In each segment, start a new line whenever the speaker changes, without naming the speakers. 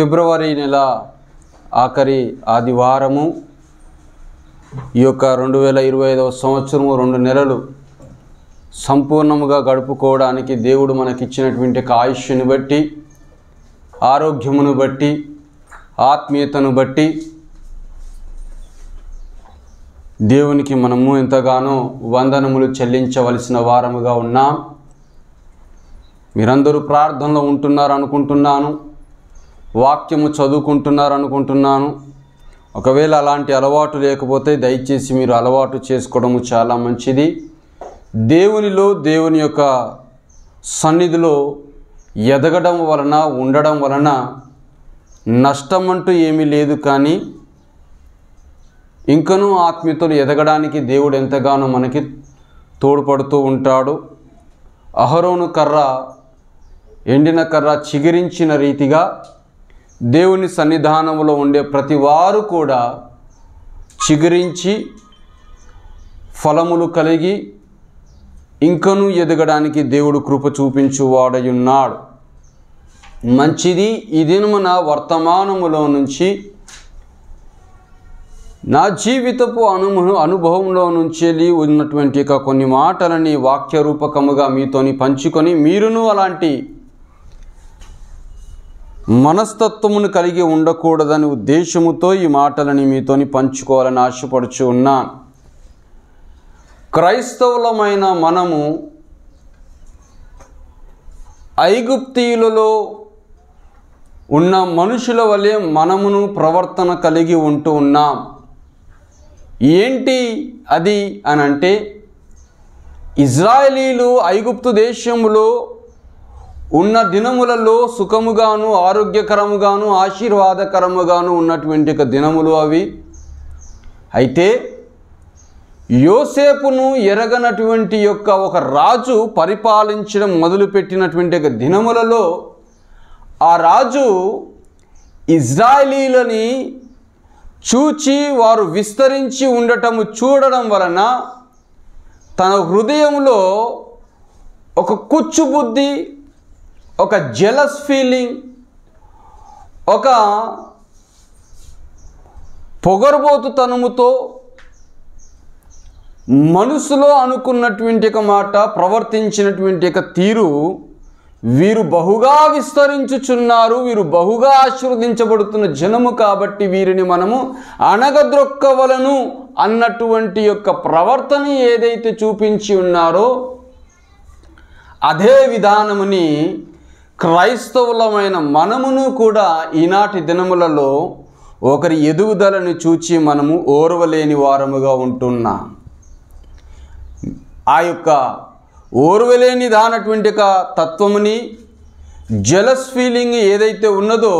ఫిబ్రవరి నెల ఆఖరి ఆదివారము ఈ యొక్క 2025వ సంవత్సరము 2 నెలలు సంపూర్ణముగా గడుపుకోవడానికి దేవుడు మనకిచ్చినటువంటి ఆయుష్ను బట్టి, ఆరోగ్యమును బట్టి, ఆత్మీయతను బట్టి దేవునికి మనము ఎంతగానో వందనములు చెల్లించవలసిన వారముగా ఉన్నాం. మీరందరూ ప్రార్థనలో ఉంటున్నారు అనుకుంటున్నాను, వాక్యము చదువుకుంటున్నారు అనుకుంటున్నాను. ఒకవేళ అలాంటి అలవాటు లేకపోతే దయచేసి మీరు అలవాటు చేసుకోవడము చాలా మంచిది. దేవునిలో, దేవుని యొక్క సన్నిధిలో ఎదగడం వలన, ఉండడం వలన నష్టం అంటూ ఏమీ లేదు. కానీ ఇంకనూ ఆత్మీయతలు ఎదగడానికి దేవుడు ఎంతగానో మనకి తోడ్పడుతూ ఉంటాడు. అహరోను కర్ర, ఎండిన కర్ర చిగురించిన రీతిగా దేవుని సన్నిధానంలో ఉండే ప్రతి వారు కూడా చిగురించి ఫలములు కలిగి ఇంకనూ ఎదగడానికి దేవుడు కృప చూపించువాడై ఉన్నాడు. మంచిది. ఈ దినమున వర్తమానములో నుంచి నా జీవితపు అనుభవంలో నుంచి ఉన్నటువంటి కొన్ని మాటలని వాక్య రూపకముగా మీతోని పంచుకొని, మీరును అలాంటి మనస్తత్వమును కలిగి ఉండకూడదని ఉద్దేశముతో ఈ మాటలని మీతోని పంచుకోవాలని ఆశపడుచు ఉన్నాను. క్రైస్తవులమైన మనము ఐగుప్తీయులలో ఉన్న మనుషుల వలె మనమును ప్రవర్తన కలిగి ఉంటూ ఉన్నాం. ఏంటి అది అని అంటే, ఇజ్రాయేలీలు ఐగుప్తు దేశములో ఉన్న దినములలో సుఖముగాను, ఆరోగ్యకరముగాను, ఆశీర్వాదకరముగాను ఉన్నటువంటి దినములు అవి. అయితే యోసేపును ఎరగనటువంటి ఒక రాజు పరిపాలించడం మొదలుపెట్టినటువంటి దినములలో ఆ రాజు ఇజ్రాయేలీలని చూచి వారు విస్తరించి ఉండటము చూడడం వలన తన హృదయంలో ఒక కుచ్చుబుద్ధి, ఒక జెలస్ ఫీలింగ్, ఒక పొగరుబోతుతనముతో మనసులో అనుకున్నటువంటి మాట, ప్రవర్తించినటువంటి తీరు, వీరు బహుగా విస్తరించుచున్నారు, వీరు బహుగా ఆశీర్వదించబడుతున్న జనము కాబట్టి వీరిని మనము అణగద్రొక్కవలను అన్నటువంటి ప్రవర్తన ఏదైతే చూపించి ఉన్నారో అదే విధానముని క్రైస్తవులమైన మనమును కూడా ఈనాటి దినములలో ఒకరి ఎదుగుదలను చూచి మనము ఓర్వలేని వారముగా ఉంటున్నాం. ఆ ఓర్వలేని దానటువంటి తత్వముని, జెలస్ ఫీలింగ్ ఏదైతే ఉన్నదో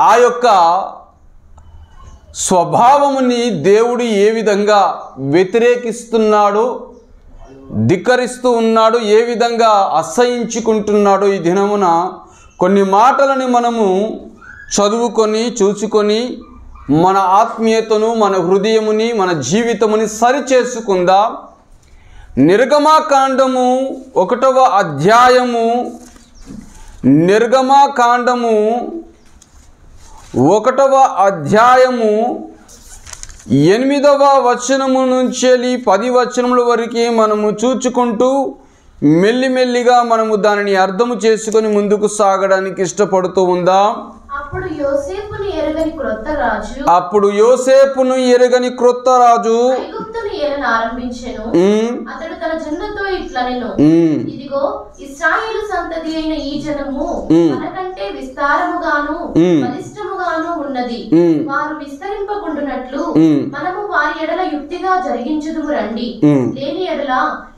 ఆ స్వభావముని దేవుడు ఏ విధంగా వ్యతిరేకిస్తున్నాడో, ధిక్కరిస్తూ ఉన్నాడు, ఏ విధంగా అసహించుకుంటున్నాడో ఈ దినమున కొన్ని మాటలని మనము చదువుకొని చూసుకొని మన ఆత్మీయతను, మన హృదయముని, మన జీవితముని సరిచేసుకుందాం. నిర్గమాకాండము 1వ అధ్యాయము, నిర్గమాకాండము 1వ అధ్యాయము 8వ వచనము నుంచి 10 వచనముల వరకు మనము చూచుకుంటూ మెల్లిమెల్లిగా మనము దానిని అర్థము చేసుకొని ముందుకు సాగడానికి ఇష్టపడుతూ ఉందాం.
అప్పుడు యోసేపును ఎరగని క్రొత్త రాజు ఐగుప్తును ఏలన ఆరంభించెను. అతడు తన జనులతో ఇట్లనెను, ఇదిగో ఇశ్రాయేలు సంతతి అయిన ఈ జనము మనకంటే విస్తారముగాను బలిష్టముగాను ఉన్నది. వారు విస్తరింపకుండునట్లు మనము వారి ఎడల యుక్తిగా జరిగించుదుము రండి. లేని ఎడల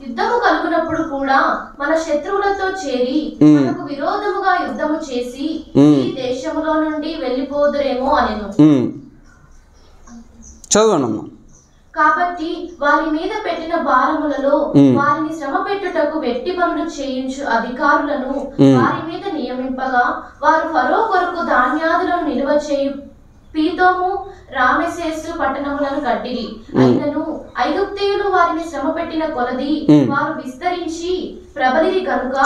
యుద్ధము కలుగునప్పుడు కూడా మన శత్రువులతో చేరి మనకు విరోధముగా యుద్ధము చేసి ఈ దేశములో నుండి వెళ్ళిపోదురేమో అనెను.
చదవనమ్మా.
కాబట్టి వారి మీద పెట్టిన భారములలో వారిని శ్రమ పెట్టుటకు వెట్టి పనులు చేయించు అధికారులను వారి మీద నియమింపగా, వారు ఫరో కొరకు ధాన్యాదులను నిల్వ చేయు పీతోము, రామెసేసు పట్టణములను కట్టిరి. అయినను ఐగుప్తీయులు వారిని శ్రమ పెట్టిన కొలది వారు విస్తరించి ప్రబలిరి కనుక.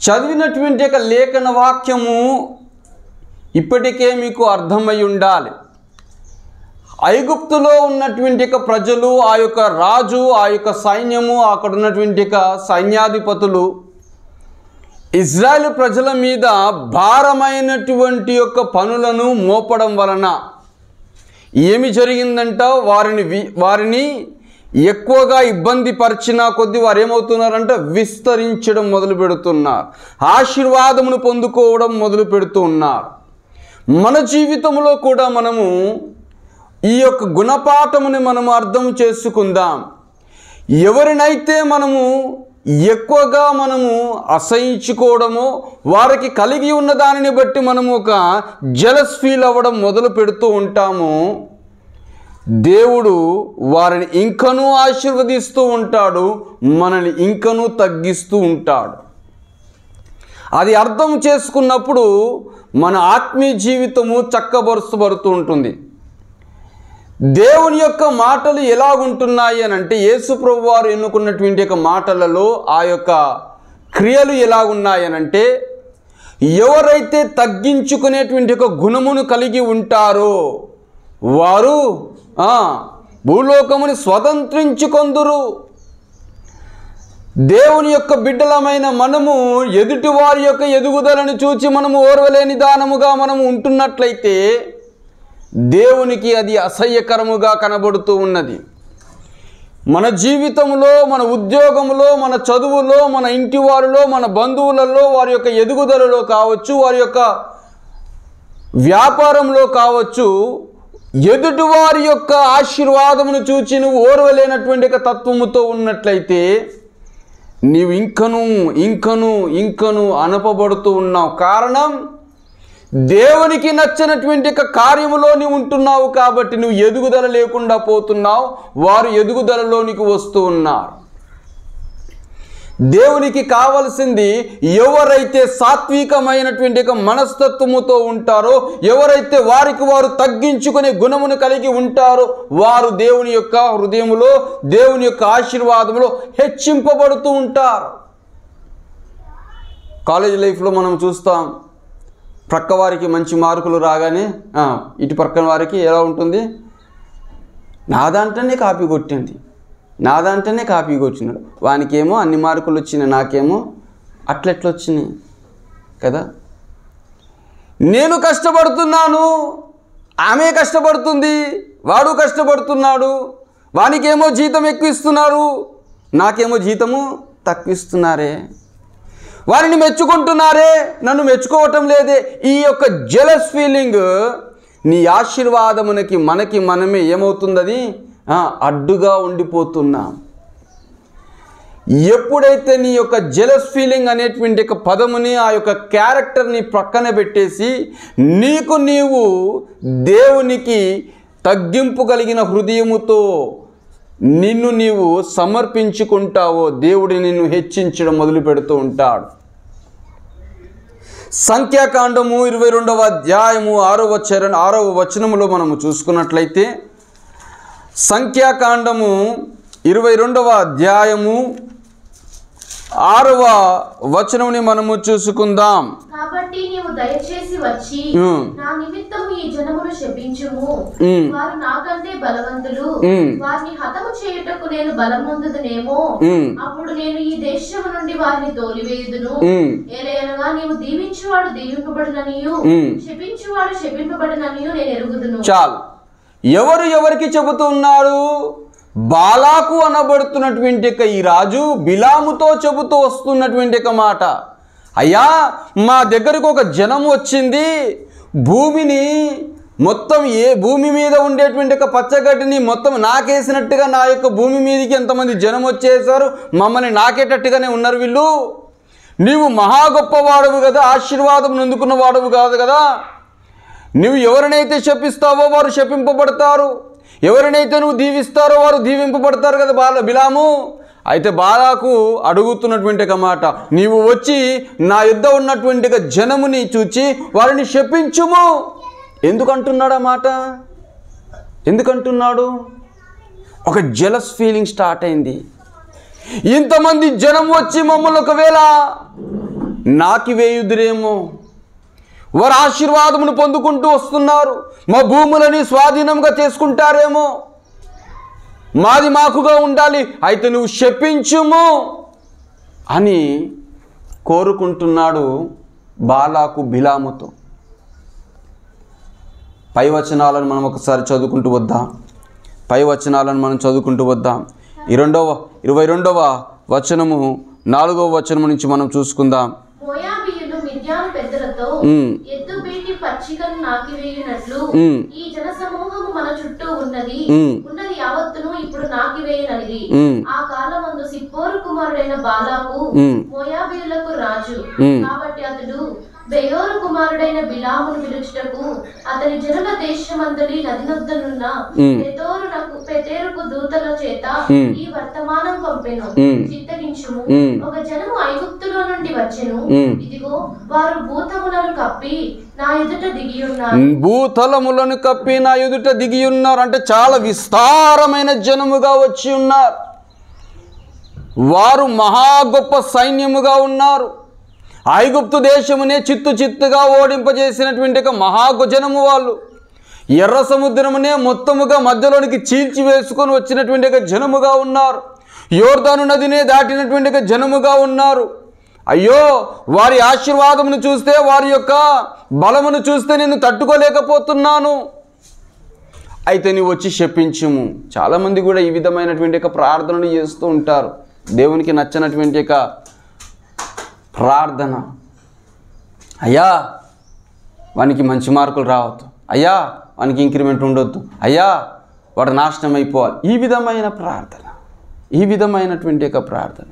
చదివినటువంటి యొక్క లేఖన వాక్యము ఇప్పటికే మీకు అర్థమై ఉండాలి. ఐగుప్తులో ఉన్నటువంటి యొక్క ప్రజలు, ఆ యొక్క రాజు, ఆ యొక్క సైన్యము, అక్కడ ఉన్నటువంటి యొక్క సైన్యాధిపతులు ఇజ్రాయెల్ ప్రజల మీద భారమైనటువంటి యొక్క పనులను మోపడం వలన ఏమి జరిగిందంట, వారిని ఎక్కువగా ఇబ్బంది పరిచిన కొద్దీ వారు ఏమవుతున్నారంటే విస్తరించడం మొదలు పెడుతున్నారు, ఆశీర్వాదమును పొందుకోవడం మొదలు పెడుతూ ఉన్నారు. మన జీవితంలో కూడా మనము ఈ యొక్క గుణపాఠముని మనము అర్థం చేసుకుందాం. ఎవరినైతే మనము ఎక్కువగా మనము అసహించుకోవడమో, వారికి కలిగి ఉన్న దానిని బట్టి మనము ఒక జెలస్ ఫీల్ అవ్వడం మొదలు పెడుతూ ఉంటాము, దేవుడు వారిని ఇంకనూ ఆశీర్వదిస్తూ ఉంటాడు, మనల్ని ఇంకనూ తగ్గిస్తూ ఉంటాడు. అది అర్థం చేసుకున్నప్పుడు మన ఆత్మీయ జీవితము చక్కబరుస్తబడుతూ ఉంటుంది. దేవుని యొక్క మాటలు ఎలాగుంటున్నాయి అని అంటే, యేసు ప్రభువు వారు ఎన్నుకున్నటువంటి యొక్క మాటలలో ఆ యొక్క క్రియలు ఎలాగున్నాయనంటే, ఎవరైతే తగ్గించుకునేటువంటి ఒక గుణమును కలిగి ఉంటారో వారు భూలోకముని స్వతంత్రించుకొందురు. దేవుని యొక్క బిడ్డలమైన మనము ఎదుటి వారి యొక్క ఎదుగుదలను చూచి మనము ఓర్వలేని దానముగా మనము ఉంటున్నట్లయితే దేవునికి అది అసహ్యకరముగా కనబడుతూ ఉన్నది. మన జీవితంలో, మన ఉద్యోగంలో, మన చదువులో, మన ఇంటి వారిలో, మన బంధువులలో, వారి యొక్క ఎదుగుదలలో కావచ్చు, వారి యొక్క వ్యాపారంలో కావచ్చు, ఎదుటి వారి యొక్క ఆశీర్వాదమును చూచి నువ్వు ఓర్వలేనటువంటి ఒక తత్వముతో ఉన్నట్లయితే నీవు ఇంకను అనపబడుతూ ఉన్నావు. కారణం, దేవునికి నచ్చినటువంటి కార్యములో నీవు ఉంటున్నావు కాబట్టి నువ్వు ఎదుగుదల లేకుండా పోతున్నావు, వారు ఎదుగుదలలోనికి వస్తూ ఉన్నారు. దేవునికి కావలసింది ఎవరైతే సాత్వికమైనటువంటి మనస్తత్వముతో ఉంటారో, ఎవరైతే వారికి వారు తగ్గించుకునే గుణమును కలిగి ఉంటారో వారు దేవుని యొక్క హృదయములో, దేవుని యొక్క ఆశీర్వాదములో హెచ్చింపబడుతూ ఉంటారు. కాలేజ్ లైఫ్లో మనం చూస్తాం, ప్రక్క వారికి మంచి మార్కులు రాగానే ఇటు పక్కన వారికి ఎలా ఉంటుంది, నా దాంట్లోనే కాపీ కొట్టినాడు, వానికేమో అన్ని మార్కులు వచ్చినాయి, నాకేమో అట్లెట్లు వచ్చినాయి కదా. నేను కష్టపడుతున్నాను, ఆమె కష్టపడుతుంది, వాడు కష్టపడుతున్నాడు, వానికేమో జీతం ఎక్కువ ఇస్తున్నారు, నాకేమో జీతము తక్కువ ఇస్తున్నారే, వారిని మెచ్చుకుంటున్నారే, నన్ను మెచ్చుకోవటం లేదే. ఈ యొక్క జెలస్ ఫీలింగ్ నీ ఆశీర్వాదమునకి మనమే ఏమవుతుంది, అడ్డుగా ఉండిపోతున్నాం. ఎప్పుడైతే నీ యొక్క జెలస్ ఫీలింగ్ అనేటువంటి ఒక పదముని, ఆ యొక్క క్యారెక్టర్ని ప్రక్కన పెట్టేసి నీవు దేవునికి తగ్గింపు కలిగిన హృదయముతో నీవు సమర్పించుకుంటావో, దేవుడు నిన్ను హెచ్చించడం మొదలు పెడుతూ ఉంటాడు. సంఖ్యాకాండము 22వ అధ్యాయము 6వ వచనములో మనము చూసుకున్నట్లయితే, సంఖ్యాకాండము 22వ అధ్యాయము 6వ వచనముని మనము చూసుకుందాం.
కాబట్టి నీవు దయచేసి వచ్చి నా నిమిత్తము ఈ జనమును శపించుము, వారు నాకంటే బలవంతులు, వారిని హతము చేయుటకు నేను బలమొందుదునేమో, అప్పుడు నేను ఈ దేశము నుండి వారిని తోలివేయుదును. ఏలయనగా నీవు దీవించువాడు దీవింపబడుననియు, శపించువాడు శపింపబడుననియు నేను ఎరుగుదును.
చాలు. ఎవరికి చెబుతున్నారు? బాలాకు అనబడుతున్నటువంటి ఈ రాజు బిలాముతో చెబుతూ వస్తున్నటువంటి మాట, అయ్యా మా దగ్గరకు ఒక జనం వచ్చింది, భూమిని మొత్తం భూమి మీద ఉండేటువంటి పచ్చగడ్డిని మొత్తం నాకేసినట్టుగా నా యొక్క భూమి మీదకి ఎంతమంది జనం వచ్చేసారు, మమ్మల్ని నాకేటట్టుగానే ఉన్నారు వీళ్ళు. నీవు మహా గొప్పవాడవు కదా, ఆశీర్వాదం అందుకున్న వాడవు కాదు కదా, నువ్వు ఎవరినైతే శపిస్తావో వారు శపింపబడతారు, ఎవరినైతే నువ్వు దీవిస్తారో వారు దీవింపబడతారు కదా బిలాము. అయితే బాలాకు అడుగుతున్నటువంటి ఒక మాట, నీవు వచ్చి నా యుద్ధ ఉన్నటువంటి జనముని చూచి వారిని శపించుము. ఎందుకంటున్నాడు ఆ మాట? ఎందుకంటున్నాడు? ఒక జెలస్ ఫీలింగ్ స్టార్ట్ అయింది. ఇంతమంది జనం వచ్చి మమ్మల్ని ఒకవేళ నాకివేయుదురేమో. వారు ఆశీర్వాదమును పొందుకుంటూ వస్తున్నారు, మా భూములని స్వాధీనంగా చేసుకుంటారేమో, మాది మాకుగా ఉండాలి, అయితే నువ్వు శపించుము అని కోరుకుంటున్నాడు బాలాకు బిలాముతో. పై వచనాలను మనం ఒకసారి చదువుకుంటూ వద్దాం. పై వచనాలను మనం చదువుకుంటూ వద్దాం. 22వ వచనము 4వ వచనము నుంచి మనం చూసుకుందాం.
మోయాబీయులు మిద్యాను పెద్దలతో ఎద్దు బీటి పచ్చికను నాకివేయునట్లు ఈ జన సమూహము మన చుట్టూ ఉన్నది యావత్తును ఇప్పుడు నాకివేయునది. ఆ కాలమందు సిప్పోరు కుమారుడైన బాలాకు మోయాబీయులకు రాజు. కాబట్టి అతడు బెయోరు కుమారుడైన బిలామును పిలుచుటకు అతని జనుల దేశమందలి నదినొద్దనున్న పెతేరుకు దూతల చేత ఈ వర్తమానం పంపెను. చిత్తగించుము, ఒక జనము ఐగుప్తులో నుండి వచ్చెను, ఇదిగో వారు భూతములను కప్పి నా ఎదుట దిగియున్నారు.
భూతలములను కప్పి నా ఎదుట దిగియున్నారు అంటే చాలా విస్తారమైన జనముగా వచ్చి ఉన్నారు. వారు మహా గొప్ప సైన్యముగా ఉన్నారు. ఐగుప్తు దేశమునే చిత్తుగా ఓడింపజేసినటువంటి ఒక మహాజనము వాళ్ళు. ఎర్ర సముద్రమునే మొత్తముగా మధ్యలోనికి చీల్చి వేసుకొని వచ్చినటువంటి ఒక జనముగా ఉన్నారు. యోర్దాను నదినే దాటినటువంటి ఒక జనముగా ఉన్నారు. అయ్యో, వారి ఆశీర్వాదమును చూస్తే, వారి యొక్క బలమును చూస్తే నేను తట్టుకోలేకపోతున్నాను, అయితే నీవు వచ్చి శపించుము. చాలామంది కూడా ఈ విధమైనటువంటి ఒక ప్రార్థనలు చేస్తూ ఉంటారు. దేవునికి నచ్చినటువంటి ఒక ప్రార్థన, అయ్యా వానికి మంచి మార్కులు రావద్దు, అయ్యా వానికి ఇంక్రిమెంట్ ఉండొద్దు, అయ్యా వాడు నాశనం అయిపోవాలి. ఈ విధమైన ప్రార్థన, ఈ విధమైనటువంటి ఒక ప్రార్థన.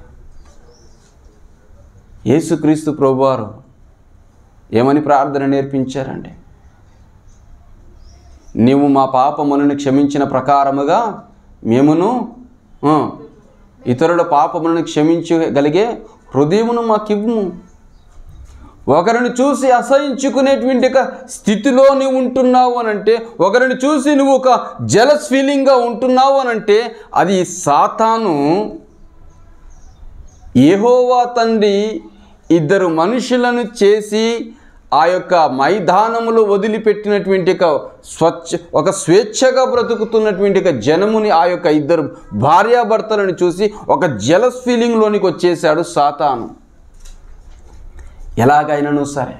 యేసుక్రీస్తు ప్రభువారు ఏమని ప్రార్థన నేర్పించారండి? నీవు మా పాపములను క్షమించిన ప్రకారముగా మేమును ఇతరుల పాపములను క్షమించగలిగే హృదయమును మాకివ్వుము. ఒకరిని చూసి అసహించుకునేటువంటి ఒక స్థితిలో నువ్వు ఉంటున్నావు అనంటే, ఒకరిని చూసి నువ్వు ఒక జెలస్ ఫీలింగ్గా ఉంటున్నావు అనంటే, అది సాతాను. యెహోవా తండ్రి ఇద్దరు మనుషులను చేసి ఆ యొక్క మైదానములో వదిలిపెట్టినటువంటి ఒక స్వేచ్ఛగా బ్రతుకుతున్నటువంటి ఒక జనముని, ఆ యొక్క ఇద్దరు భార్యాభర్తలను చూసి ఒక జెలస్ ఫీలింగ్లోనికి వచ్చేసాడు సాతాను. ఎలాగైనాను సరే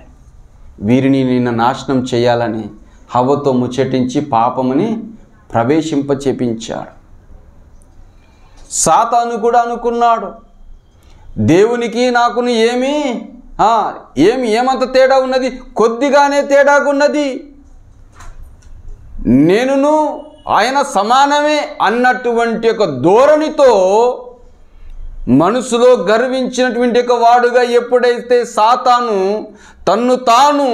వీరిని నిన్న నాశనం చేయాలని హవ్వతో ముచ్చటించి పాపముని ప్రవేశింపచేపించాడు. సాతాను కూడా అనుకున్నాడు, దేవునికి నాకును ఏమంత తేడా ఉన్నది, కొద్దిగానే తేడాకున్నది, నేనును ఆయన సమానమే అన్నటువంటి ఒక ధోరణితో మనసులో గర్వించినటువంటి ఒక వాడుగా ఎప్పుడైతే సాతాను తన్ను తాను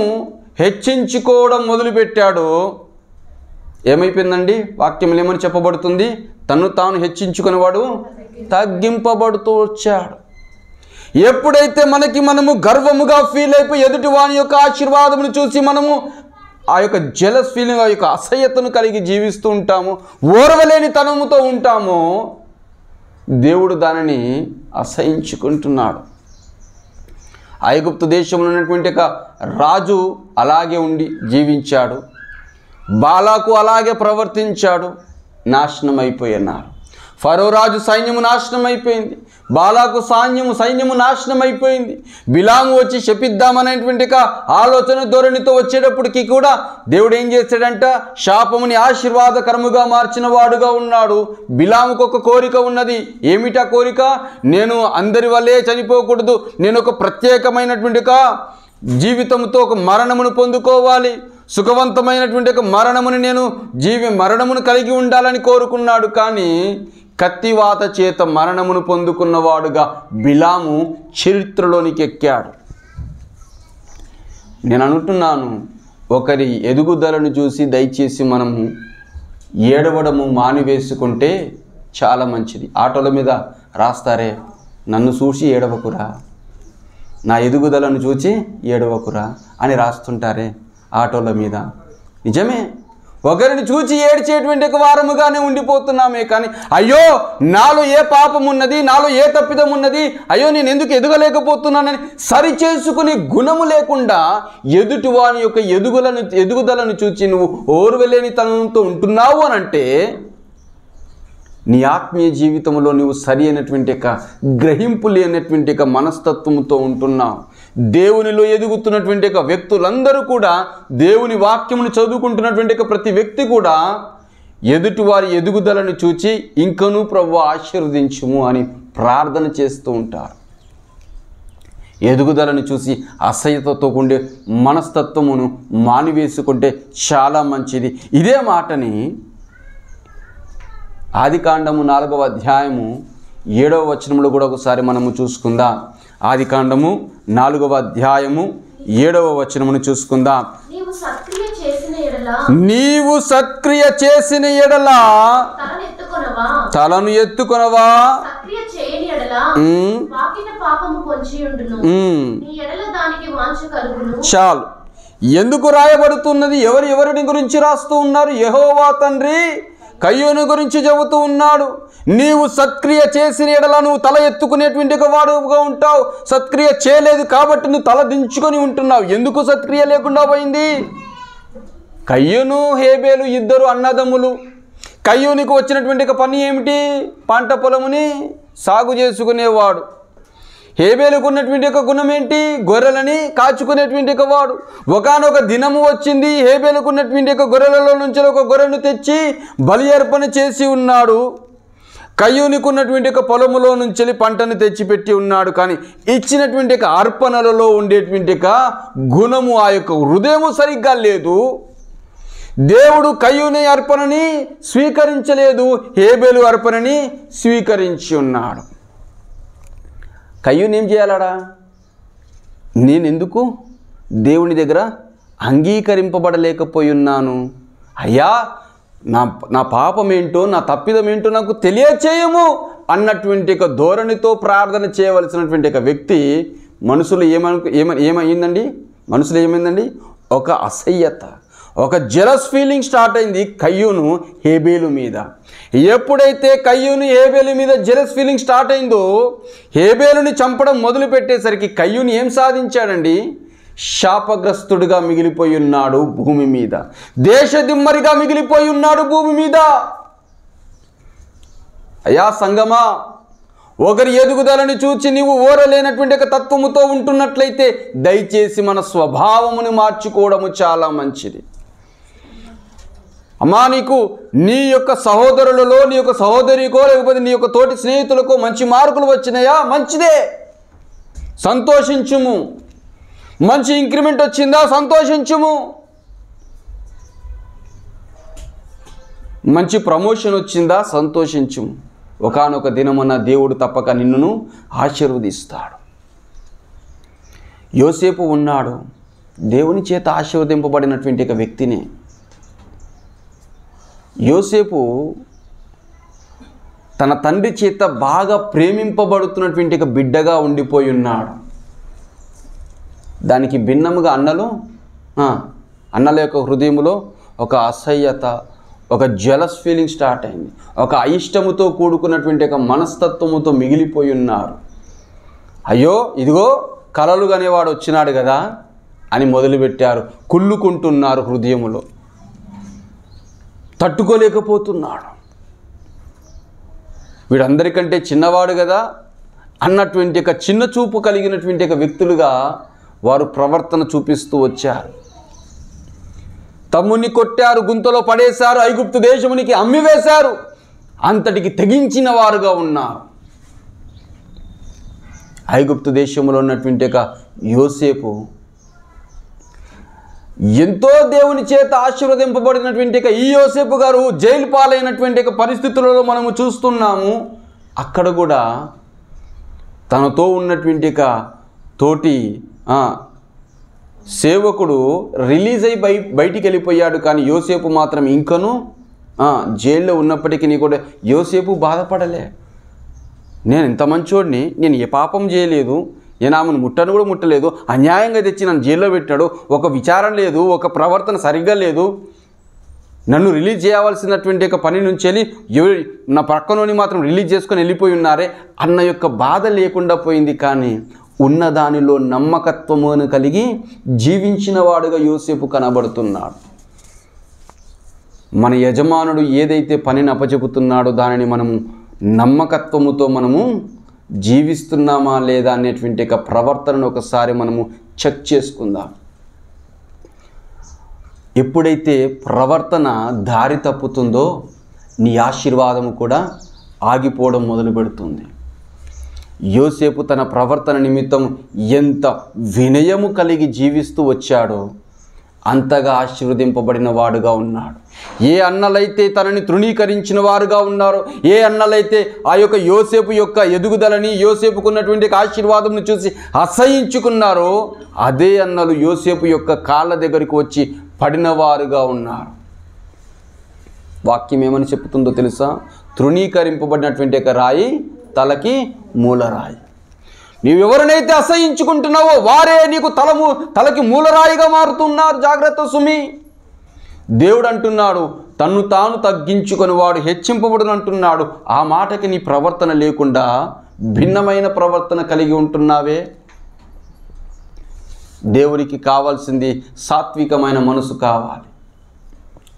హెచ్చించుకోవడం మొదలుపెట్టాడో ఏమైపోయిందండి? వాక్యంలో ఏమని చెప్పబడుతుంది? తన్ను తాను హెచ్చించుకునేవాడు తగ్గింపబడుతూ వచ్చాడు. ఎప్పుడైతే మనము గర్వముగా ఫీల్ అయిపోయి ఎదుటి వాని యొక్క ఆశీర్వాదమును చూసి మనము ఆ యొక్క జెలస్ ఫీలింగ్, ఆ యొక్క అసహ్యతను కలిగి జీవిస్తూ ఉంటాము, ఓర్వలేని తనముతో ఉంటాము, దేవుడు దానిని అసహించుకుంటున్నాడు. ఐగుప్తు దేశంలో ఉన్నటువంటి ఒక రాజు అలాగే ఉండి జీవించాడు. బాలాకు అలాగే ప్రవర్తించాడు, నాశనం అయిపోయినారు. ఫరో రాజు సైన్యము నాశనం అయిపోయింది, బాలాకు సైన్యము నాశనం అయిపోయింది. బిలాము వచ్చి శపిద్దామనేటువంటి ఆలోచన ధోరణితో వచ్చేటప్పటికి కూడా దేవుడు ఏం చేశాడంట? శాపముని ఆశీర్వాదకరముగా మార్చిన వాడుగా ఉన్నాడు. బిలాముకు ఒక కోరిక ఉన్నది. ఏమిటా కోరిక? నేను అందరి వల్లే చనిపోకూడదు, నేను ఒక ప్రత్యేకమైనటువంటి జీవితంతో ఒక మరణమును పొందుకోవాలి, సుఖవంతమైనటువంటి ఒక మరణమును కలిగి ఉండాలని కోరుకున్నాడు. కానీ కత్తివాత చేత మరణమును పొందుకున్నవాడుగా బిలాము చరిత్రలోనికి ఎక్కాడు. నేను అంటున్నాను, ఒకరి ఎదుగుదలను చూసి దయచేసి మనము ఏడవడము మానివేసుకుంటే చాలా మంచిది. ఆటోల మీద రాస్తారే, నన్ను చూసి ఏడవకురా, నా ఎదుగుదలను చూసి ఏడవకురా అని రాస్తుంటారే ఆటోల మీద. నిజమే, ఒకరిని చూచి ఏడ్చేటువంటి వారముగానే ఉండిపోతున్నామే కానీ అయ్యో నాలో ఏ పాపం ఉన్నది, నాలో ఏ తప్పిదం ఉన్నది, అయ్యో నేను ఎందుకు ఎదగలేకపోతున్నానని సరిచేసుకుని గుణము లేకుండా ఎదుటివాని యొక్క ఎదుగుదలను చూచి నువ్వు ఓర్వలేని తనంతో ఉంటున్నావు అని అంటే నీ ఆత్మీయ జీవితంలో నువ్వు సరి అయినటువంటి గ్రహింపు లేనటువంటి మనస్తత్వంతో ఉంటున్నావు. దేవునిలో ఎదుగుతున్నటువంటి వ్యక్తులందరూ కూడా దేవుని వాక్యమును చదువుకుంటున్నటువంటి ప్రతి వ్యక్తి కూడా ఎదుటివారి ఎదుగుదలను చూచి ఇంకనూ ప్రభువా ఆశీర్వదించుము అని ప్రార్థన చేస్తూ ఉంటారు. ఎదుగుదలను చూసి అసహ్యతతో ఉండే మనస్తత్వమును మానివేసుకుంటే చాలా మంచిది. ఇదే మాటని ఆదికాండము 4వ అధ్యాయము 7వ వచనంలో కూడా ఒకసారి మనము చూసుకుందాం. ఆదికాండము 4వ అధ్యాయము 7వ వచనమును చూసుకుందాం.
నీవు సత్క్రియ చేసిన ఎడల
తలను ఎత్తుకొనవా
సత్క్రియ చేయని ఎడల వాకిన పాపము పొంచి ఉండును, నీ ఎడల దానికి వాంఛ కలుగును.
చాలు. ఎందుకు రాయబడుతున్నది? ఎవరిని గురించి రాస్తూ ఉన్నారు? యెహోవా తండ్రి కయ్యూను గురించి చెబుతూ ఉన్నాడు. నీవు సత్క్రియ చేసిన ఎడల నువ్వు తల ఎత్తుకునేటువంటి వాడుగా ఉంటావు. సత్క్రియ చేయలేదు కాబట్టి నువ్వు తల దించుకొని ఉంటున్నావు. ఎందుకు సత్క్రియ లేకుండా పోయింది? కయ్యూను హేబేలు ఇద్దరు అన్నదమ్ములు. కయ్యూనికి వచ్చినటువంటి పని ఏమిటి? పంట పొలముని సాగు చేసుకునేవాడు. హేబేలుకు ఉన్నటువంటి గుణం ఏంటి? గొర్రెలని కాచుకునేటువంటి వాడు. ఒకానొక దినము వచ్చింది, హేబేలుకు ఉన్నటువంటి గొర్రెలలో నుంచి ఒక గొర్రెను తెచ్చి బలి అర్పణ చేసి ఉన్నాడు. కయ్యూనికి ఉన్నటువంటి పొలములో నుంచి పంటను తెచ్చిపెట్టి ఉన్నాడు. కానీ ఇచ్చినటువంటి అర్పణలలో ఉండేటువంటి గుణము, ఆ యొక్క హృదయము సరిగ్గా లేదు. దేవుడు కయ్యూని అర్పణని స్వీకరించలేదు, హేబేలు అర్పణని స్వీకరించి ఉన్నాడు. కయ్యూని ఏం చేయాలడా? నేనెందుకు దేవుని దగ్గర అంగీకరింపబడలేకపోయి ఉన్నాను? అయ్యా నా పాపమేంటో, నా తప్పిదమేంటో నాకు తెలియచేయము అన్నటువంటి ధోరణితో ప్రార్థన చేయవలసినటువంటి వ్యక్తి మనసులో ఏమైందండి? మనసులో ఏమైందండి? ఒక అసహ్యత, ఒక జెలస్ ఫీలింగ్ స్టార్ట్ అయింది కయ్యూను హేబేలు మీద. ఎప్పుడైతే కయ్యూను హేబేలు మీద జెలస్ ఫీలింగ్ స్టార్ట్ అయిందో, హేబేలుని చంపడం మొదలు పెట్టేసరికి కయ్యూను ఏం సాధించాడండి? శాపగ్రస్తుడిగా మిగిలిపోయి ఉన్నాడు భూమి మీద. దేశదిమ్మరిగా మిగిలిపోయి ఉన్నాడు భూమి మీద. అయ్యా సంగమా, ఒకరి ఎదుగుదలని చూచి నీవు ఓరలేనటువంటి తత్వముతో ఉంటున్నట్లయితే దయచేసి మన స్వభావమును మార్చుకోవడము చాలా మంచిది. అమ్మా, నీకు నీ యొక్క సహోదరులలో, నీ యొక్క సహోదరికో, లేకపోతే నీ యొక్క తోటి స్నేహితులకో మంచి మార్కులు వచ్చినాయా? మంచిదే, సంతోషించుము. మంచి ఇంక్రిమెంట్ వచ్చిందా? సంతోషించుము. మంచి ప్రమోషన్ వచ్చిందా? సంతోషించుము. ఒకానొక దినమున దేవుడు తప్పక నిన్నును ఆశీర్వదిస్తాడు. యోసేపు ఉన్నాడు, దేవుని చేత ఆశీర్వదింపబడినటువంటి వ్యక్తిని. యోసేపు తన తండ్రి చేత బాగా ప్రేమింపబడుతున్నటువంటి బిడ్డగా ఉండిపోయి ఉన్నాడు. దానికి భిన్నముగా అన్నల యొక్క హృదయంలో ఒక అసహ్యత, ఒక జెలస్ ఫీలింగ్ స్టార్ట్ అయింది. ఒక అయిష్టముతో కూడుకున్నటువంటి మనస్తత్వముతో మిగిలిపోయి ఉన్నారు. అయ్యో ఇదిగో కలలు కనేవాడు వచ్చినాడు కదా అని మొదలుపెట్టారు. కుళ్ళుకుంటున్నారు హృదయములో, తట్టుకోలేకపోతున్నాడు. వీడందరికంటే చిన్నవాడు కదా అన్నటువంటి చిన్న చూపు కలిగినటువంటి వ్యక్తులుగా వారు ప్రవర్తన చూపిస్తూ వచ్చారు. తమ్ముని కొట్టారు, గుంతలో పడేశారు, ఐగుప్తు దేశమునికి అమ్మివేశారు. అంతటికి తెగించిన వారుగా ఉన్నారు. ఐగుప్తు దేశంలో ఉన్నటువంటి యోసేపు ఎంతో దేవుని చేత ఆశీర్వదింపబడినటువంటి ఈ యోసేపు గారు జైలు పాలైనటువంటి పరిస్థితులలో మనము చూస్తున్నాము. అక్కడ కూడా తనతో ఉన్నటువంటి తోటి సేవకుడు రిలీజ్ అయి బయటికి వెళ్ళిపోయాడు. కానీ యోసేపు మాత్రం ఇంకనూ జైల్లో ఉన్నప్పటికీ కూడా యోసేపు బాధపడలే. నేను ఇంత మంచోడిని, నేను ఏ పాపం చేయలేదు, నేను ఆమెను ముట్టను కూడా ముట్టలేదు, అన్యాయంగా తెచ్చి నన్ను జైల్లో పెట్టాడు, ఒక విచారణ లేదు, ఒక ప్రవర్తన సరిగ్గా లేదు, నన్ను రిలీజ్ చేయవలసినటువంటి యొక్క పని నుంచి వెళ్ళి నా ప్రక్కనోని మాత్రం రిలీజ్ చేసుకొని వెళ్ళిపోయి ఉన్నారే అన్న యొక్క బాధ లేకుండా పోయింది. కానీ ఉన్నదానిలో నమ్మకత్వమును కలిగి జీవించిన వాడుగా యోసేపు కనబడుతున్నాడు. మన యజమానుడు ఏదైతే పనిని అప్పచెపుతున్నాడో దానిని మనము నమ్మకత్వముతో మనము జీవిస్తున్నామా లేదా అనేటువంటి ఒక ప్రవర్తనను ఒకసారి మనము చెక్ చేసుకుందాం. ఎప్పుడైతే ప్రవర్తన దారి తప్పుతుందో నీ ఆశీర్వాదము కూడా ఆగిపోవడం మొదలు పెడుతుంది. యోసేపు తన ప్రవర్తన నిమిత్తం ఎంత వినయము కలిగి జీవిస్తూ వచ్చాడో అంతగా ఆశీర్వదింపబడిన వాడుగా ఉన్నాడు. ఏ అన్నలైతే తనని తృణీకరించిన వారుగా ఉన్నారో, ఏ అన్నలైతే ఆ యొక్క యోసేపు యొక్క ఎదుగుదలని యోసేపుకున్నటువంటి ఆశీర్వాదంను చూసి అసహించుకున్నారో అదే అన్నలు యోసేపు యొక్క కాళ్ళ దగ్గరికి వచ్చి పడినవారుగా ఉన్నారు. వాక్యం ఏమని చెప్తుందో తెలుసా? తృణీకరింపబడినటువంటి ఒక రాయి తలకి మూలరాయి. నీవెవరినైతే అసహించుకుంటున్నావో వారే నీకు తలకి మూలరాయిగా మారుతున్నారు. జాగ్రత్త సుమి. దేవుడు అంటున్నాడు, తన్ను తాను తగ్గించుకొని వాడు హెచ్చింపబడును అంటున్నాడు. ఆ మాటకి నీ ప్రవర్తన లేకుండా భిన్నమైన ప్రవర్తన కలిగి ఉంటున్నావే. దేవునికి కావాల్సింది సాత్వికమైన మనసు కావాలి.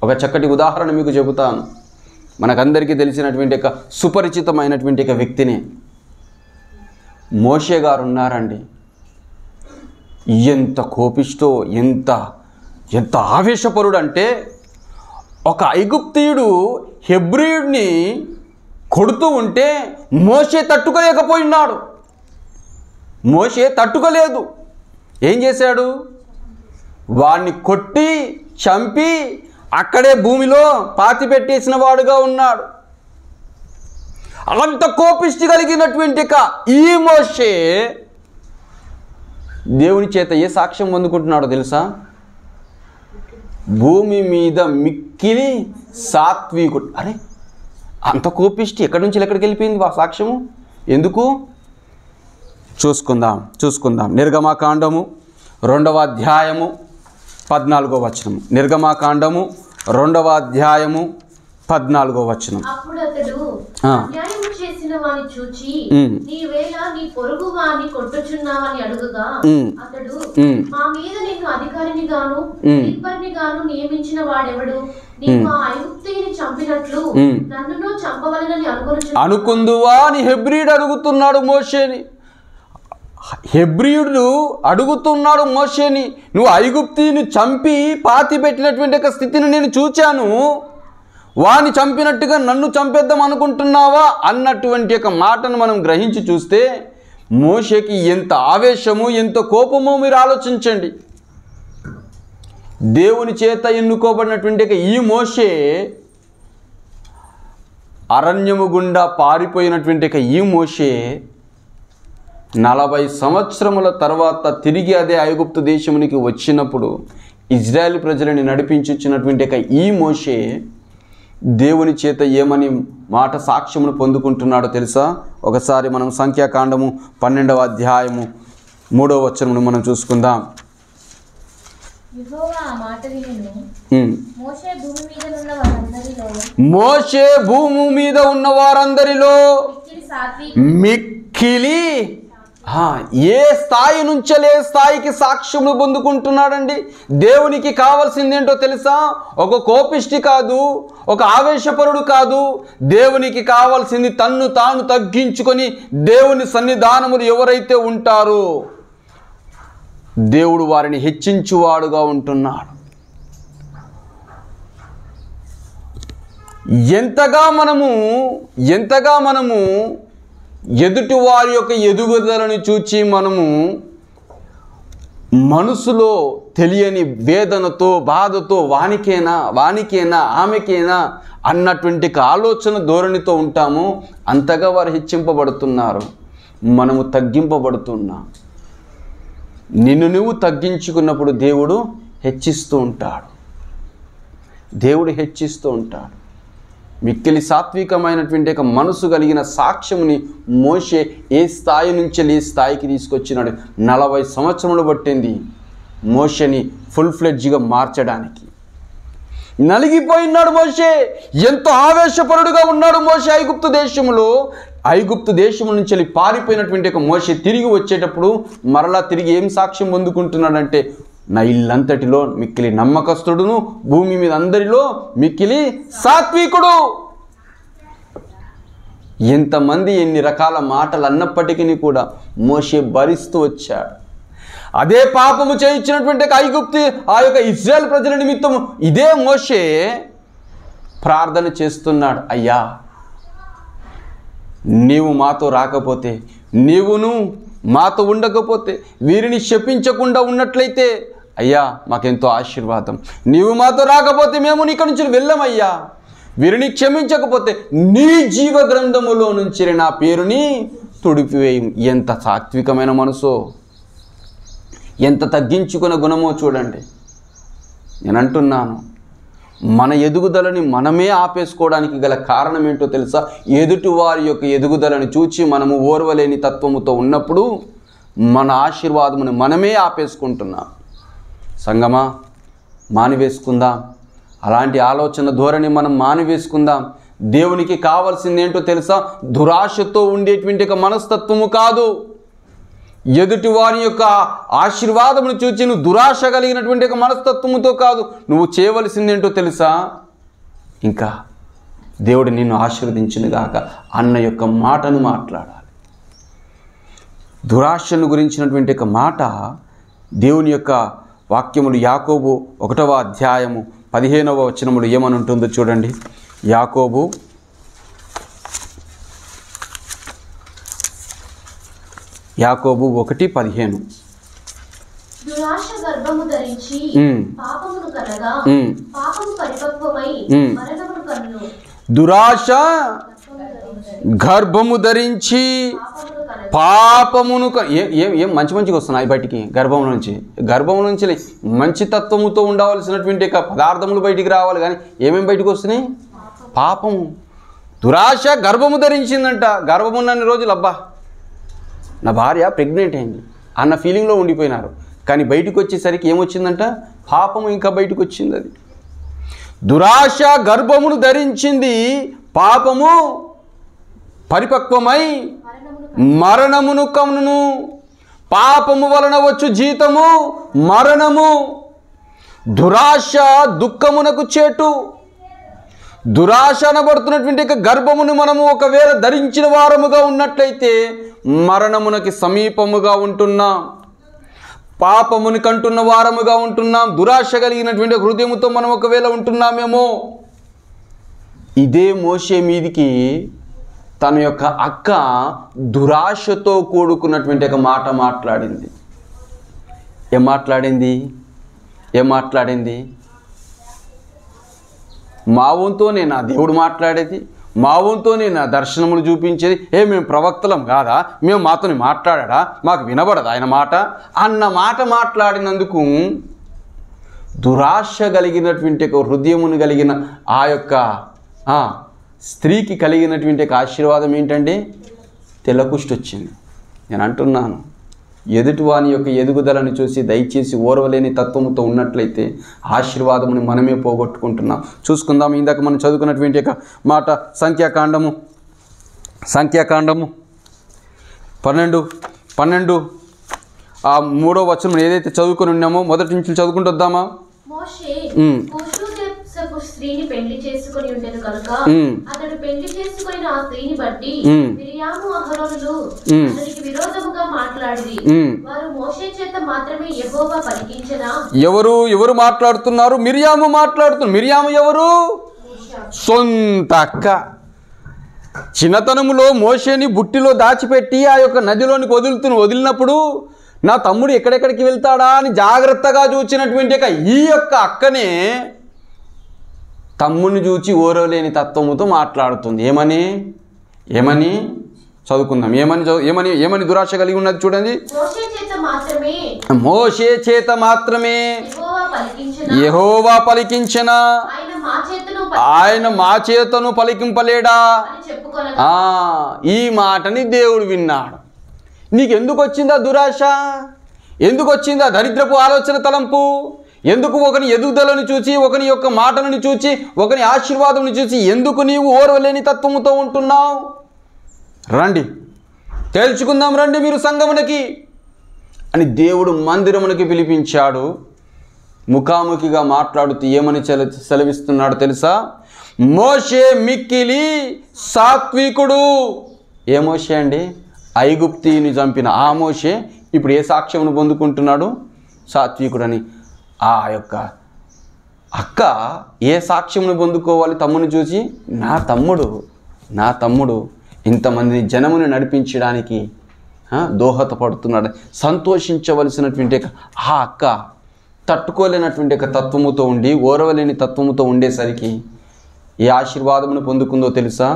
ఒక చక్కటి ఉదాహరణ మీకు చెబుతాను. మనకందరికీ తెలిసినటువంటి ఒక సుపరిచితమైనటువంటి ఒక వ్యక్తిని, మోషే గారు ఉన్నారండి. ఎంత కోపిష్టో, ఎంత ఆవేశపరుడు అంటే, ఒక ఐగుప్తీయుడు హెబ్రీయుడిని కొడుతూ ఉంటే మోషే తట్టుకోలేకపోయినాడు. మోషే తట్టుకోలేదు. ఏం చేశాడు? వాడిని కొట్టి చంపి అక్కడే భూమిలో పాతి పెట్టేసిన వాడుగా ఉన్నాడు. అంత కోపిష్టి కలిగినటువంటి ఈ మోషే దేవుని చేత ఏ సాక్ష్యం పొందుకుంటున్నాడో తెలుసా? భూమి మీద మిక్కిలి సాత్వికుడు. అరే, అంత కోపిష్టి ఎక్కడి నుంచి ఎక్కడికి వెళ్ళిపోయింది ఆ సాక్ష్యము? ఎందుకు? చూసుకుందాం. నిర్గమాకాండము 2వ అధ్యాయము 14వ వచనం. నిర్గమాకాండము 2వ అధ్యాయము 14వ వచనం.
అప్పుడు అతడు అన్యాయము చేసిన వాని చూచి, నీవేళ నీ పొరుగు వాని కొట్టుచున్నావని అడుగుగా, అతడు, మా మీద నిన్ను అధికారిని గాను తీర్పరిని గాను నియమించిన వాడెవడు? నీవు ఆ ఐగుప్తీయుని చంపినట్లు నన్నును చంపవలెనని అనుకుందువా అని హెబ్రీయుడు అడుగుతున్నాడు మోషేని. హెబ్రీయుడు అడుగుతున్నాడు మోషేని, నువ్వు ఐగుప్తీయుని చంపి పాతి పెట్టినటువంటి ఒక స్థితిని నేను చూచాను, వాని చంపినట్టుగా నన్ను చంపేద్దాం అనుకుంటున్నావా అన్నటువంటి ఒక మాటను మనం గ్రహించి చూస్తే మోషేకి ఎంత ఆవేశము, ఎంత కోపమో మీరు ఆలోచించండి. దేవుని చేత ఎన్నుకోబడినటువంటి ఈ మోషే అరణ్యము గుండా పారిపోయినటువంటి ఈ మోషే 40 సంవత్సరముల తర్వాత తిరిగి అదే ఐగుప్తు దేశమునికి వచ్చినప్పుడు ఇజ్రాయెల్ ప్రజలని నడిపించుచున్నటువంటి ఈ మోషే దేవుని చేత ఏమని మాట సాక్ష్యమును పొందుకుంటున్నాడో తెలుసా? ఒకసారి మనం సంఖ్యాకాండము 12వ అధ్యాయము 3వ వచనమును మనం చూసుకుందాం. మోషే భూమి మీద ఉన్న వారందరిలో మిక్కిలి ఏ స్థాయి నుంచే స్థాయికి సాక్ష్యములు పొందుకుంటున్నాడండి. దేవునికి కావాల్సింది ఏంటో తెలుసా? ఒక కోపిష్టి కాదు, ఒక ఆవేశపరుడు కాదు. దేవునికి కావాల్సింది తన్ను తాను తగ్గించుకొని దేవుని సన్నిధానములు ఎవరైతే ఉంటారో దేవుడు వారిని హెచ్చించువాడుగా ఉంటున్నాడు. ఎంతగా మనము ఎదుటి వారి యొక్క ఎదుగుదలను చూచి మనము మనసులో తెలియని వేదనతో, బాధతో వానికేనా ఆమెకేనా అన్నటువంటి ఆలోచన ధోరణితో ఉంటాము, అంతగా వారు హెచ్చింపబడుతున్నారు, మనము తగ్గింపబడుతున్నాం. నిన్ను నువ్వు తగ్గించుకున్నప్పుడు దేవుడు హెచ్చిస్తూ ఉంటాడు. మిక్కిలి సాత్వికమైనటువంటి ఒక మనసు కలిగిన సాక్ష్యముని మోషే ఏ స్థాయి నుంచి ఏ స్థాయికి తీసుకొచ్చినాడు. 40 సంవత్సరములు పట్టింది మోషేని ఫుల్ ఫ్లెడ్జ్గా మార్చడానికి.
నలిగిపోయినాడు మోషే. ఎంతో ఆవేశపరుడుగా ఉన్నాడు మోషే ఐగుప్తు దేశంలో. ఐగుప్తు దేశం నుంచి వెళ్ళి పారిపోయినటువంటి ఒక మోషే తిరిగి వచ్చేటప్పుడు మరలా తిరిగి ఏం సాక్ష్యం పొందుకుంటున్నాడంటే, నా ఇల్లంతటిలో మిక్కిలి నమ్మకస్తుడును, భూమి మీద అందరిలో మిక్కిలి సాత్వికుడు. ఎంతమంది ఎన్ని రకాల మాటలు అన్నప్పటికీ కూడా మోషే భరిస్తూ వచ్చాడు. అదే పాపము చేయించినటువంటి ఐగుప్తు ఆ యొక్క ఇశ్రాయేలు ప్రజల నిమిత్తము ఇదే మోషే ప్రార్థన చేస్తున్నాడు, అయ్యా నీవు మాతో రాకపోతే, నీవును మాతో ఉండకపోతే, వీరిని శపించకుండా ఉన్నట్లయితే అయ్యా మాకెంతో ఆశీర్వాదం. నీవు మాతో రాకపోతే మేము ఇక్కడి నుంచి వెళ్ళమయ్యా. వీరిని క్షమించకపోతే నీ జీవ గ్రంథములో నుంచి నా పేరుని తుడిపివేయం. ఎంత సాత్వికమైన మనసో, ఎంత తగ్గించుకున్న గుణమో చూడండి. నేను అంటున్నాను, మన ఎదుగుదలని మనమే ఆపేసుకోవడానికి గల కారణం ఏంటో తెలుసా? ఎదుటి వారి యొక్క ఎదుగుదలని చూచి మనము ఓర్వలేని తత్వముతో ఉన్నప్పుడు మన ఆశీర్వాదముని మనమే ఆపేసుకుంటున్నాం. సంగమా, మానివేసుకుందాం. అలాంటి ఆలోచన ధోరణి మనం మానివేసుకుందాం. దేవునికి కావాల్సింది ఏంటో తెలుసా? దురాశతో ఉండేటువంటి ఒక మనస్తత్వము కాదు. ఎదుటి వారి యొక్క ఆశీర్వాదమును చూచి నువ్వు దురాశ కలిగినటువంటి ఒక మనస్తత్వముతో కాదు. నువ్వు చేయవలసింది ఏంటో తెలుసా? ఇంకా దేవుడు నిన్ను ఆశీర్వదించునుగాక అన్న యొక్క మాటను మాట్లాడాలి. దురాశను గురించినటువంటి ఒక మాట దేవుని యొక్క వాక్యములు యాకోబు 1వ అధ్యాయము 15వ వచనములు ఏమని ఉంటుందో చూడండి. యాకోబు 1:15.
దురాశ గర్భము ధరించి పాపమును కనగా పాపము పరిపక్వమై మరణమును కనును. దురాశ
గర్భము ధరించి పాపమును ఏం మంచి మంచిగా వస్తున్నాయి బయటికి. గర్భం నుంచి మంచి తత్వముతో ఉండవలసినటువంటి పదార్థములు బయటికి రావాలి, కానీ ఏమేమి బయటకు వస్తున్నాయి? పాపము. దురాశ గర్భము ధరించిందంట. గర్భం ఉన్నన్ని రోజులు అబ్బా నా భార్య ప్రెగ్నెంట్ అయింది అన్న ఫీలింగ్లో ఉండిపోయినారు. కానీ బయటకు వచ్చేసరికి ఏమొచ్చిందంట? పాపము ఇంకా బయటకు వచ్చింది. అది దురాశ గర్భమును ధరించింది, పాపము పరిపక్వమై మరణమును కనును. పాపము వలన వచ్చు జీతము మరణము. దురాశ దుఃఖమునకు చేటు. దురాశ అనబడుతున్నటువంటి గర్భమును మనము ఒకవేళ ధరించిన వారముగా ఉన్నట్లయితే మరణమునకి సమీపముగా ఉంటున్నాం. పాపముని కంటున్న వారముగా ఉంటున్నాం. దురాశ కలిగినటువంటి హృదయముతో మనం ఒకవేళ ఉంటున్నామేమో. ఇదే మోషే మీదికి తన యొక్క అక్క దురాశతో కూడుకున్నటువంటి ఒక మాట మాట్లాడింది. ఏం మాట్లాడింది? మా వంతోనే నా దేవుడు మాట్లాడేది, మా వంతోనే నా దర్శనములు చూపించేది. మేము ప్రవక్తలం కాదా? మాతోని మాట్లాడా? మాకు వినబడదా ఆయన మాట అన్న మాట మాట్లాడినందుకు దురాశ కలిగినటువంటి హృదయమును కలిగిన ఆ యొక్క స్త్రీకి కలిగినటువంటి ఆశీర్వాదం ఏంటంటే తెల్లకుష్టి వచ్చింది. నేను అంటున్నాను, ఎదుటివాని యొక్క ఎదుగుదలను చూసి దయచేసి ఓర్వలేని తత్వముతో ఉన్నట్లయితే ఆశీర్వాదముని మనమే పోగొట్టుకుంటున్నాం. చూసుకుందాం. ఇందాక మనం చదువుకున్నటువంటి యొక్క మాట సంఖ్యాకాండము 12 ఆ 3వ వచనం ఏదైతే చదువుకొని ఉన్నామో మొదటి నుంచి చదువుకుంటూ వద్దామా?
స్త్రీని పెళ్లి చేసుకొని ఉండెను కనుక అతడు పెళ్లి చేసుకొని ఆ స్త్రీని బట్టి మిరియాము అహరోనులు అతనికి విరోధముగా మాట్లాడిరి. వారు మోషే చేత మాత్రమే యెహోవా పలికించెనా?
ఎవరు మాట్లాడుతున్నారు? మిరియాము మాట్లాడుతున్నారు. మిరియాము ఎవరు? సొంత అక్క. చిన్నతనములో మోషేని బుట్టిలో దాచిపెట్టి ఆ యొక్క నదిలోనికి వదిలినప్పుడు నా తమ్ముడు ఎక్కడెక్కడికి వెళ్తాడా అని జాగ్రత్తగా చూచినటువంటి ఈ యొక్క అక్కనే తమ్ముని చూచి ఓరలేని తత్వముతో మాట్లాడుతుంది. ఏమని చదువుకుందాం. ఏమని దురాశ కలిగి ఉన్నది చూడండి. మోషే చేత మాత్రమే యెహోవా పలికించిన, ఆయన మా చేతను పలికింపలేడా? ఈ మాటని దేవుడు విన్నాడు. నీకెందుకు వచ్చిందా దురాశ? ఎందుకు వచ్చిందా దరిద్రపు ఆలోచన తలంపు? ఎందుకు ఒకని ఎదుగుదలను చూసి, ఒకని యొక్క మాటలను చూసి, ఒకని ఆశీర్వాదం చూసి ఎందుకు నీవు ఓర్వలేని తత్వముతో ఉంటున్నావు? రండి తేల్చుకుందాం, రండి మీరు సంగమునకి అని దేవుడు మందిరమునకి పిలిపించాడు. ముఖాముఖిగా మాట్లాడుతూ ఏమని సెలవిస్తున్నాడు తెలుసా? మోషే మిక్కిలి సాత్వికుడు. ఏ మోషే అండి? ఐగుప్తీని చంపిన ఆ మోషే ఇప్పుడు ఏ సాక్ష్యమును పొందుకుంటున్నాడు? సాత్వికుడని. ఆ యొక్క అక్క ఏ సాక్ష్యమును పొందుకోవాలి? తమ్ముని చూసి, నా తమ్ముడు ఇంతమంది జనముని నడిపించడానికి దోహదపడుతున్నాడు, సంతోషించవలసినటువంటి ఆ అక్క తట్టుకోలేనటువంటి ఒక తత్వముతో ఉండి, ఓర్వలేని తత్వముతో ఉండేసరికి ఏ ఆశీర్వాదమును పొందుకుందో తెలుసా?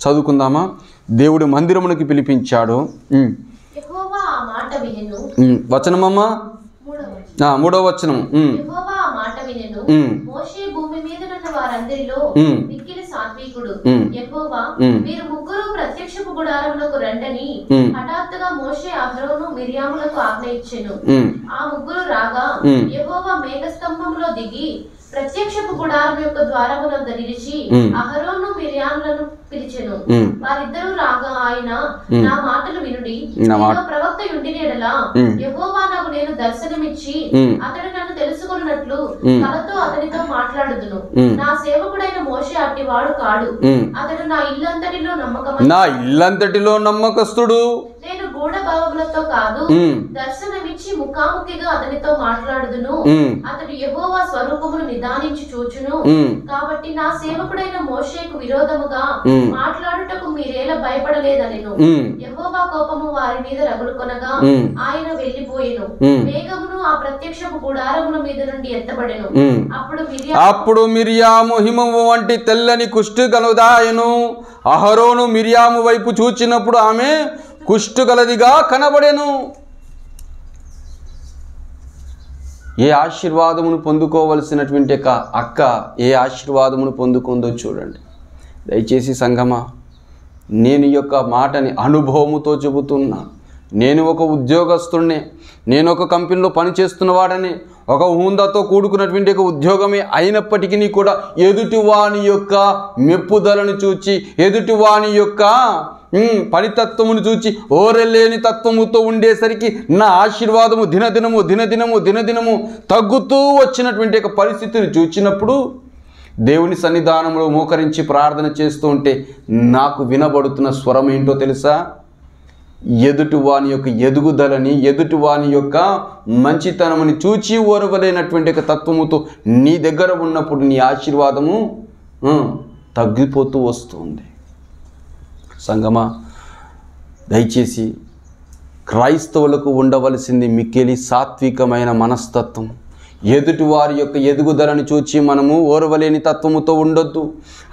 చదువుకుందామా? దేవుడు మందిరమునకి పిలిపించాడు.
యెహోవా ఆ మాట వినెను.
వచనమమ్మా, 3వ వచనం.
యెహోవా ఆ మాట వినెను. మోషే భూమి మీద ఉన్న వారందరిలో మిక్కిలి సాత్వికుడు. యెహోవా మీరు ముగ్గురు ప్రత్యక్షపు గుడారములకు రండని హఠాత్తుగా మోషే, అహరోను, మిర్యాములకు ఆజ్ఞ ఇచ్చెను. ఆ ముగ్గురు రాగా యెహోవా మేఘస్తంభంలో దిగి ప్రత్యక్షపు గుడారం యొక్క ద్వారమునందు నిలిచి అహరోను, మిర్యాములను పిలిచెను. వారిద్దరూ రాగా ఆయన, నా మాటలు వినుడి, ప్రవక్త యుండిన యెడల యెహోవా నాకు నేను దర్శనమిచ్చి అతడు నన్ను తెలుసుకున్నట్లు కలతో అతనితో మాట్లాడుదును. నా సేవకుడైన మోషే అట్టివాడు కాడు. అతడు నా ఇల్లంతటిలో నమ్మకస్తుడు. నేను గూఢ భావములతో కాదు, దర్శనమిచ్చి ముఖాముఖిగా అతనితో మాట్లాడుదును. అతడు యెహోవా స్వరూపమును నిదానించి చూచును. కాబట్టి నా సేవకుడైన మోషేకు విరోధముగా మాట్లాడుటకు మీరేలా భయపడలేదనెను. యెహోవా కోపము వారి మీద రగులుకొనగా ఆయన వెళ్లిపోయెను. మేఘమును ఆ ప్రత్యక్షపు గుడారముల మీద నుండి ఎత్తబడెను.
అప్పుడు మిర్యాము హిమము వంటి తెల్లని కుష్టు గలదాయను. అహరోను మిర్యాము వైపు చూచినప్పుడు ఆమె కుష్టు గలదిగా కనబడెను. ఏ ఆశీర్వాదమును పొందుకోవలసినటువంటి అక్క ఏ ఆశీర్వాదమును పొందుకుందో చూడండి. దయచేసి సంగమా, నేను ఈ యొక్క మాటని అనుభవముతో చెబుతున్నా. నేను ఒక ఉద్యోగస్తుడిని, నేను ఒక కంపెనీలో పనిచేస్తున్న వాడని, ఒక హోదాతో కూడుకున్నటువంటి ఒక ఉద్యోగమే అయినప్పటికీ కూడా ఎదుటివాని యొక్క మెప్పుదలను చూచి, ఎదుటివాని యొక్క పనితత్వమును చూచి ఓరెలేని తత్వముతో ఉండేసరికి నా ఆశీర్వాదము దినదినము తగ్గుతూ వచ్చినటువంటి ఒక పరిస్థితిని చూచినప్పుడు దేవుని సన్నిధానంలో మోకరించి ప్రార్థన చేస్తూ ఉంటే నాకు వినబడుతున్న స్వరం ఏంటో తెలుసా? ఎదుటివాని యొక్క ఎదుగుదలని, ఎదుటివాని యొక్క మంచితనముని చూచి ఓరవలేనటువంటి ఒక తత్వముతో నీ దగ్గర ఉన్నప్పుడు నీ ఆశీర్వాదము తగ్గిపోతూ వస్తుంది. సంగమా, దయచేసి క్రైస్తవులకు ఉండవలసింది మిక్కిలి సాత్వికమైన మనస్తత్వం. ఎదుటివారి యొక్క ఎదుగుదలను చూచి మనము ఓర్వలేని తత్వముతో ఉండొద్దు.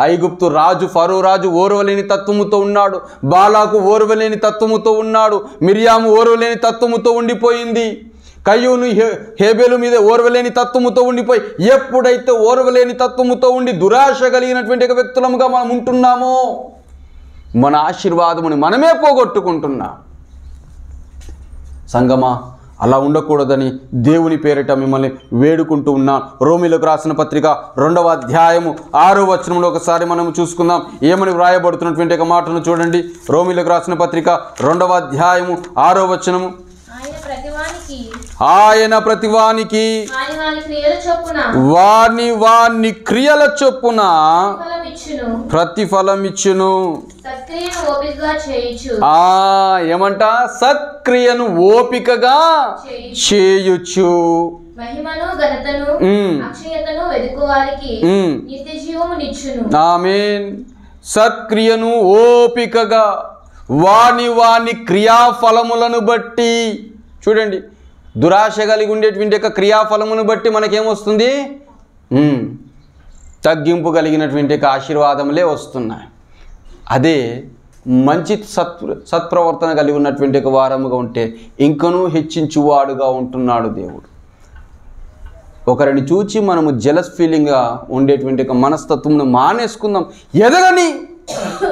ఐగుప్తు రాజు ఫరో రాజు ఓర్వలేని తత్వముతో ఉన్నాడు. బాలాకు ఓర్వలేని తత్వముతో ఉన్నాడు. మిర్యాము ఓర్వలేని తత్వముతో ఉండిపోయింది. కయ్యూను హేబేలు మీద ఓర్వలేని తత్వముతో ఉండిపోయి, ఎప్పుడైతే ఓర్వలేని తత్వముతో ఉండి దురాశ కలిగినటువంటి వ్యక్తులముగా మనం ఉంటున్నామో మన ఆశీర్వాదముని మనమే పోగొట్టుకుంటున్నాం. సంగమా, అలా ఉండకూడదని దేవుని పేరిట మిమ్మల్ని వేడుకుంటూ ఉన్నాను. రోమీలకు రాసిన పత్రిక 2వ అధ్యాయము 6వ వచనంలో ఒకసారి మనం చూసుకుందాం. ఏమని వ్రాయబడుతున్నటువంటి ఒక మాటను చూడండి. రోమీలకు రాసిన పత్రిక 2వ అధ్యాయము 6వ వచనము. ఆయన ప్రతివానికి వాని క్రియల చొప్పున ప్రతిఫలమిచ్చును. ఏమంట? సత్క్రియను ఓపికగా చేయుచు. ఆమేన్. సత్క్రియను ఓపికగా వాని క్రియాఫలములను బట్టి. చూడండి, దురాశ కలిగి ఉండేటువంటి యొక్క క్రియాఫలమును బట్టి మనకేమొస్తుంది? తగ్గింపు కలిగినటువంటి యొక్క ఆశీర్వాదములే వస్తున్నాయి. అదే మంచి సత్ప్రవర్తన కలిగి ఉన్నటువంటి ఒక వారముగా ఉంటే ఇంకనూ హెచ్చించువాడుగా ఉంటున్నాడు దేవుడు. ఒకరిని చూచి మనము జెలస్ ఫీలింగ్గా ఉండేటువంటి ఒక మనస్తత్వంను మానేసుకుందాం. ఎదగని,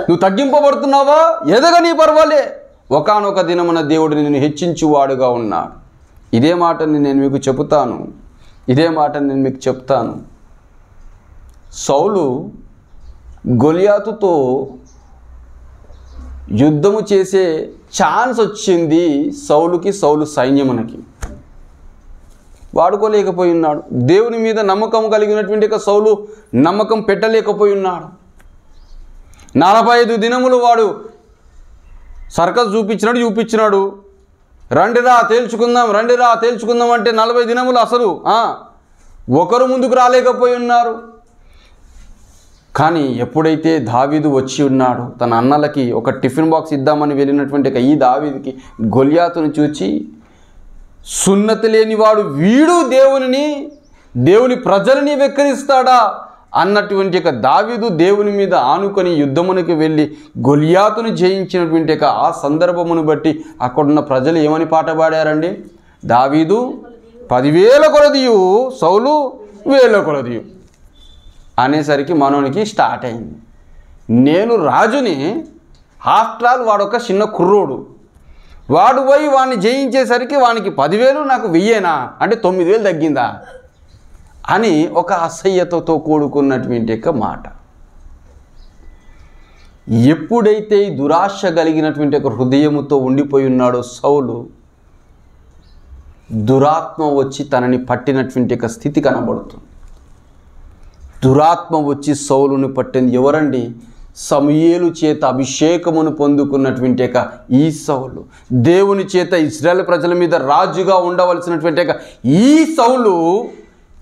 నువ్వు తగ్గింపబడుతున్నావా? ఎదగని, పర్వాలే. ఒకానొక దినమున దేవుడు నిన్ను హెచ్చించువాడుగా ఉన్నాడు. ఇదే మాటని నేను మీకు చెబుతాను. ఇదే మాట నేను మీకు చెప్తాను. సౌలు గొలియాతుతో యుద్ధము చేసే ఛాన్స్ వచ్చింది సౌలుకి, సౌలు సైన్యమునకి. వాడుకోలేకపోయి ఉన్నాడు. దేవుని మీద నమ్మకం కలిగినటువంటి సౌలు నమ్మకం పెట్టలేకపోయి ఉన్నాడు. 45 దినములు వాడు సర్కస్ చూపించినాడు. రండిరా తేల్చుకుందాం అంటే 40 దినములు అసలు ఒకరు ముందుకు రాలేకపోయి ఉన్నారు. కానీ ఎప్పుడైతే దావీదు వచ్చి ఉన్నాడు, తన అన్నలకి ఒక టిఫిన్ బాక్స్ ఇద్దామని వెళ్ళినటువంటి ఈ దావీదుకి గొలియాతును చూచి, సున్నతి లేనివాడు వీడు దేవుని ప్రజలని వెక్కిరిస్తాడా అన్నటువంటి దావీదు దేవుని మీద ఆనుకొని యుద్ధమునికి వెళ్ళి గొలియాతును జయించినటువంటి ఆ సందర్భమును బట్టి అక్కడున్న ప్రజలు ఏమని పాట పాడారండి? దావీదు 10,000 కొలదియు, సౌలు 1,000 కొలదియు అనేసరికి మనోనికి స్టార్ట్ అయింది. నేను రాజుని, ఆఫ్టర్ ఆల్ వాడొక చిన్న కుర్రోడు, వాడు పోయి వాడిని జయించేసరికి వానికి 10,000 నాకు 1,000 అంటే 9,000 తగ్గిందా అని ఒక అసహ్యతతో కూడుకున్నటువంటి మాట. ఎప్పుడైతే దురాశ కలిగినటువంటి ఒక హృదయముతో ఉండిపోయి ఉన్నాడో సౌలు, దురాత్మ వచ్చి తనని పట్టినటువంటి స్థితి కనబడుతుంది. దురాత్మ వచ్చి సౌలుని పట్టింది. ఎవరండి? సమూయేలు చేత అభిషేకమును పొందుకున్నటువంటి ఈ సౌలు, దేవుని చేత ఇశ్రాయేలు ప్రజల మీద రాజుగా ఉండవలసినటువంటి ఈ సౌలు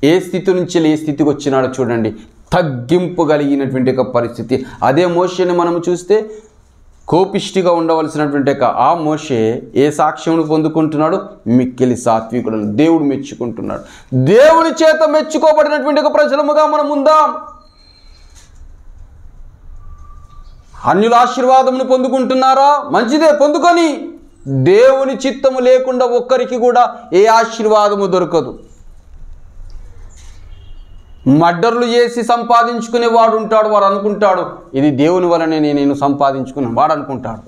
ఏ స్థితి నుంచి ఏ స్థితికి వచ్చినాడో చూడండి. తగ్గింపు కలిగినటువంటి పరిస్థితి. అదే మోషేని మనము చూస్తే కోపిష్టిగా ఉండవలసినటువంటి ఆ మోషే ఏ సాక్ష్యమును పొందుకుంటున్నాడు? మిక్కిలి సాత్వికులను దేవుడు మెచ్చుకుంటున్నాడు. దేవుని చేత మెచ్చుకోబడినటువంటి ప్రజలముగా మనం ఉందాం. అన్యుల ఆశీర్వాదమును పొందుకుంటున్నారా? మంచిదే, పొందుకొని. దేవుని చిత్తము లేకుండా ఒక్కరికి కూడా ఏ ఆశీర్వాదము దొరకదు. మర్డర్లు చేసి సంపాదించుకునే వాడు ఉంటాడు, వాడు అనుకుంటాడు ఇది దేవుని వలనే నేను సంపాదించుకున్నాను, వాడు అనుకుంటాడు.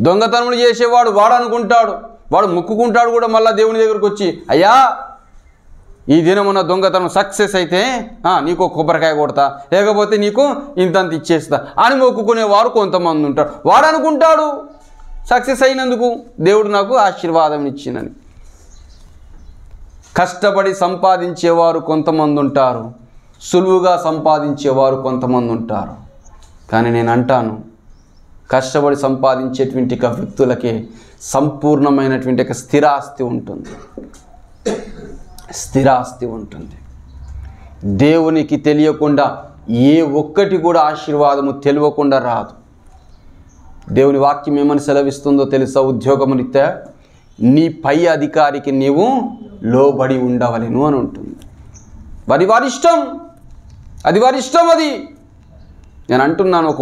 దొంగతనములు చేసేవాడు వాడు అనుకుంటాడు, వాడు ముక్కుకుంటాడు కూడా మళ్ళీ దేవుని దగ్గరకు వచ్చి, అయ్యా ఈ దినమున దొంగతనం సక్సెస్ అయితే నీకు కొబ్బరికాయ కొడతా, లేకపోతే నీకు ఇంతంత ఇచ్చేస్తా అని మొక్కుకునేవారు కొంతమంది ఉంటారు. వాడు అనుకుంటాడు సక్సెస్ అయినందుకు దేవుడు నాకు ఆశీర్వాదం ఇచ్చినని. కష్టపడి సంపాదించేవారు కొంతమంది ఉంటారు, సులువుగా సంపాదించేవారు కొంతమంది ఉంటారు. కానీ నేను అంటాను, కష్టపడి సంపాదించేటువంటి వ్యక్తులకే సంపూర్ణమైనటువంటి స్థిరాస్తి ఉంటుంది. స్థిరాస్తి ఉంటుంది. దేవునికి తెలియకుండా ఏ ఒక్కటి కూడా ఆశీర్వాదము తెలియకుండా రాదు. దేవుని వాక్యం ఏమని సెలవిస్తుందో తెలుసా? ఉద్యోగమునిత్యా నీ పై అధికారికి నీవు లోబడి ఉండవలెను అని ఉంటుంది. వారి ఇష్టం, అది వారి ఇష్టం. అది నేను అంటున్నాను. ఒక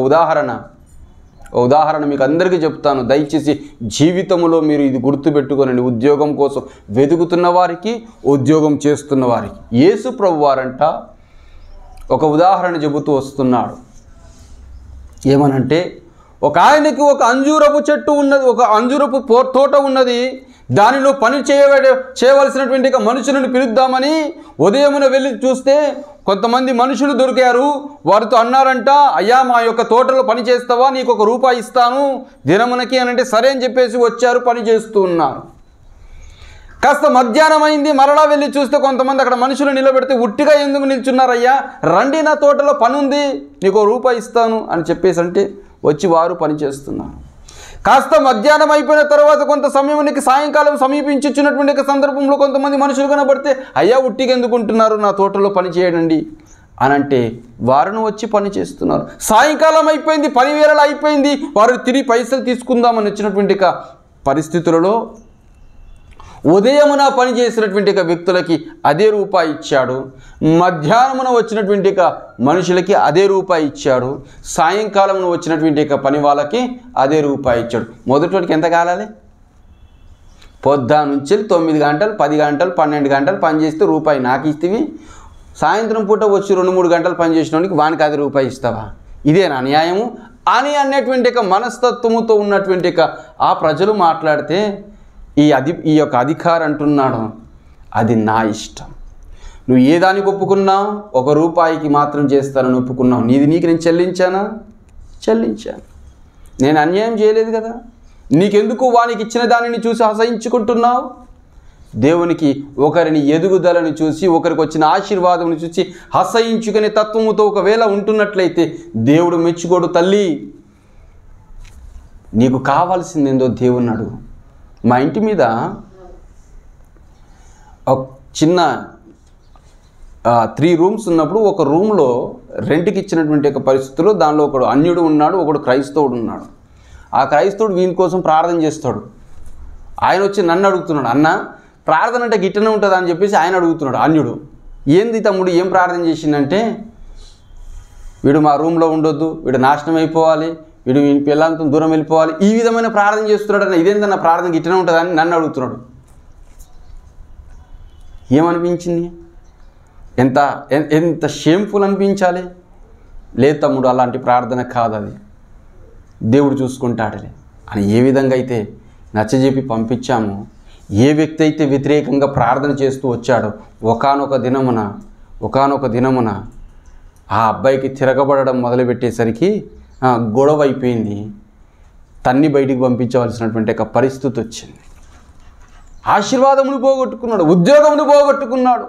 ఉదాహరణ మీకు అందరికీ చెప్తాను. దయచేసి జీవితంలో మీరు ఇది గుర్తుపెట్టుకోనండి. ఉద్యోగం కోసం వెతుకుతున్న వారికి, ఉద్యోగం చేస్తున్న వారికి యేసు ప్రభువారంట ఒక ఉదాహరణ చెబుతూ వస్తున్నాడు. ఏమనంటే, ఒక ఆయనకి ఒక అంజూరపు చెట్టు ఉన్నది, ఒక అంజూరపు తోట ఉన్నది. దానిలో పని చేయవలసినటువంటి మనుషులను పిలుద్దామని ఉదయమున వెళ్ళి చూస్తే కొంతమంది మనుషులు దొరికారు. వారితో అన్నారంట, అయ్యా మా యొక్క తోటలో పని చేస్తావా, నీకు ₹1 ఇస్తాను దినమునకి అని అంటే సరే అని చెప్పేసి వచ్చారు, పని చేస్తూ ఉన్నారు. కాస్త మధ్యాహ్నం అయింది, మరలా వెళ్ళి చూస్తే కొంతమంది అక్కడ మనుషులు నిలబెడితే, ఉట్టిగా ఎందుకు నిల్చున్నారయ్యా, రండి నా తోటలో పని ఉంది, నీకు ₹1 ఇస్తాను అని చెప్పేసి అంటే వచ్చి వారు పని చేస్తున్నారు. కాస్త మధ్యాహ్నం అయిపోయిన తర్వాత కొంత సమయానికి సాయంకాలం సమీపించున్నటువంటి సందర్భంలో కొంతమంది మనుషులు కనబడితే, అయ్యా ఉట్టిగా ఎందుకుంటున్నారు, నా తోటలో పని చేయడండి అని అంటే వారిని వచ్చి పని చేస్తున్నారు. సాయంకాలం అయిపోయింది, పని వేళ అయిపోయింది, వారు తిరిగి పైసలు తీసుకుందామని వచ్చినటువంటి పరిస్థితులలో ఉదయమున పని చేసినటువంటి వ్యక్తులకి అదే ₹1 ఇచ్చాడు, మధ్యాహ్నమున వచ్చినటువంటి మనుషులకి అదే ₹1 ఇచ్చాడు, సాయంకాలమున వచ్చినటువంటి పని వాళ్ళకి అదే ₹1 ఇచ్చాడు. మొదటివాడికి ఎంత కాలాలి? పొద్దున్న నుంచి 9 గంటలు 10 గంటలు 12 గంటలు పని చేస్తే ₹1 నాకు ఇస్తేవి, సాయంత్రం పూట వచ్చి 2-3 గంటలు పని చేసినోడికి వానికి అది ₹1 ఇస్తావా? ఇదేనా న్యాయము అని అన్నటువంటి మనస్తత్వముతో ఉన్నటువంటి ఆ ప్రజలు మాట్లాడితే ఈ యొక్క అధికారి అంటున్నాడు, అది నా ఇష్టం. నువ్వు ఏ దానికి ఒప్పుకున్నావు? 1 రూపాయికి మాత్రం చేస్తానని ఒప్పుకున్నావు. నీది నీకు నేను చెల్లించానా? చెల్లించాను. నేను అన్యాయం చేయలేదు కదా. నీకెందుకు వానికి ఇచ్చిన దానిని చూసి అసహించుకుంటున్నావు? దేవునికి ఒకరిని ఎదుగుదలను చూసి, ఒకరికి వచ్చిన ఆశీర్వాదం చూసి అసహించుకునే తత్వముతో ఒకవేళ ఉంటున్నట్లయితే దేవుడు మెచ్చుకోడు. తల్లి, నీకు కావాల్సిందేందో దేవుని అడుగు. మా ఇంటి మీద ఒక చిన్న 3 రూమ్స్ ఉన్నప్పుడు ఒక రూమ్లో రెంట్కి ఇచ్చినటువంటి ఒక పరిస్థితుల్లో దానిలో ఒకడు అన్యుడు ఉన్నాడు, ఒకడు క్రైస్తవుడు ఉన్నాడు. ఆ క్రైస్తవుడు వీని కోసం ప్రార్థన చేస్తాడు. ఆయన వచ్చి నన్ను అడుగుతున్నాడు, అన్న ప్రార్థన అంటే గిట్టనే ఉంటుందా అని చెప్పేసి ఆయన అడుగుతున్నాడు. అన్యుడు, ఏంది తమ్ముడు ఏం ప్రార్థన చేసిందంటే, వీడు మా రూమ్లో ఉండొద్దు, వీడు నాశనం అయిపోవాలి, వీడు పిల్లలతో దూరం వెళ్ళిపోవాలి, ఈ విధమైన ప్రార్థన చేస్తున్నాడు అన్న. ఇదేందన్న ప్రార్థన గిట్టనే ఉంటుందా అని నన్ను అడుగుతున్నాడు. ఏమనిపించింది? ఎంత ఎంత షేమ్ఫుల్ అనిపించాలి. లేదు తమ్ముడు, అలాంటి ప్రార్థన కాదు, అది దేవుడు చూసుకుంటాడులే అని ఏ విధంగా అయితే నచ్చజెప్పి పంపించామో, ఏ వ్యక్తి అయితే వ్యతిరేకంగా ప్రార్థన చేస్తూ వచ్చాడో ఒకానొక దినమున ఆ అబ్బాయికి తిరగబడడం మొదలుపెట్టేసరికి గొడవ అయిపోయింది. తన్ని బయటికి పంపించవలసినటువంటి ఒక పరిస్థితి వచ్చింది. ఆశీర్వాదమును పోగొట్టుకున్నాడు, ఉద్యోగమును పోగొట్టుకున్నాడు.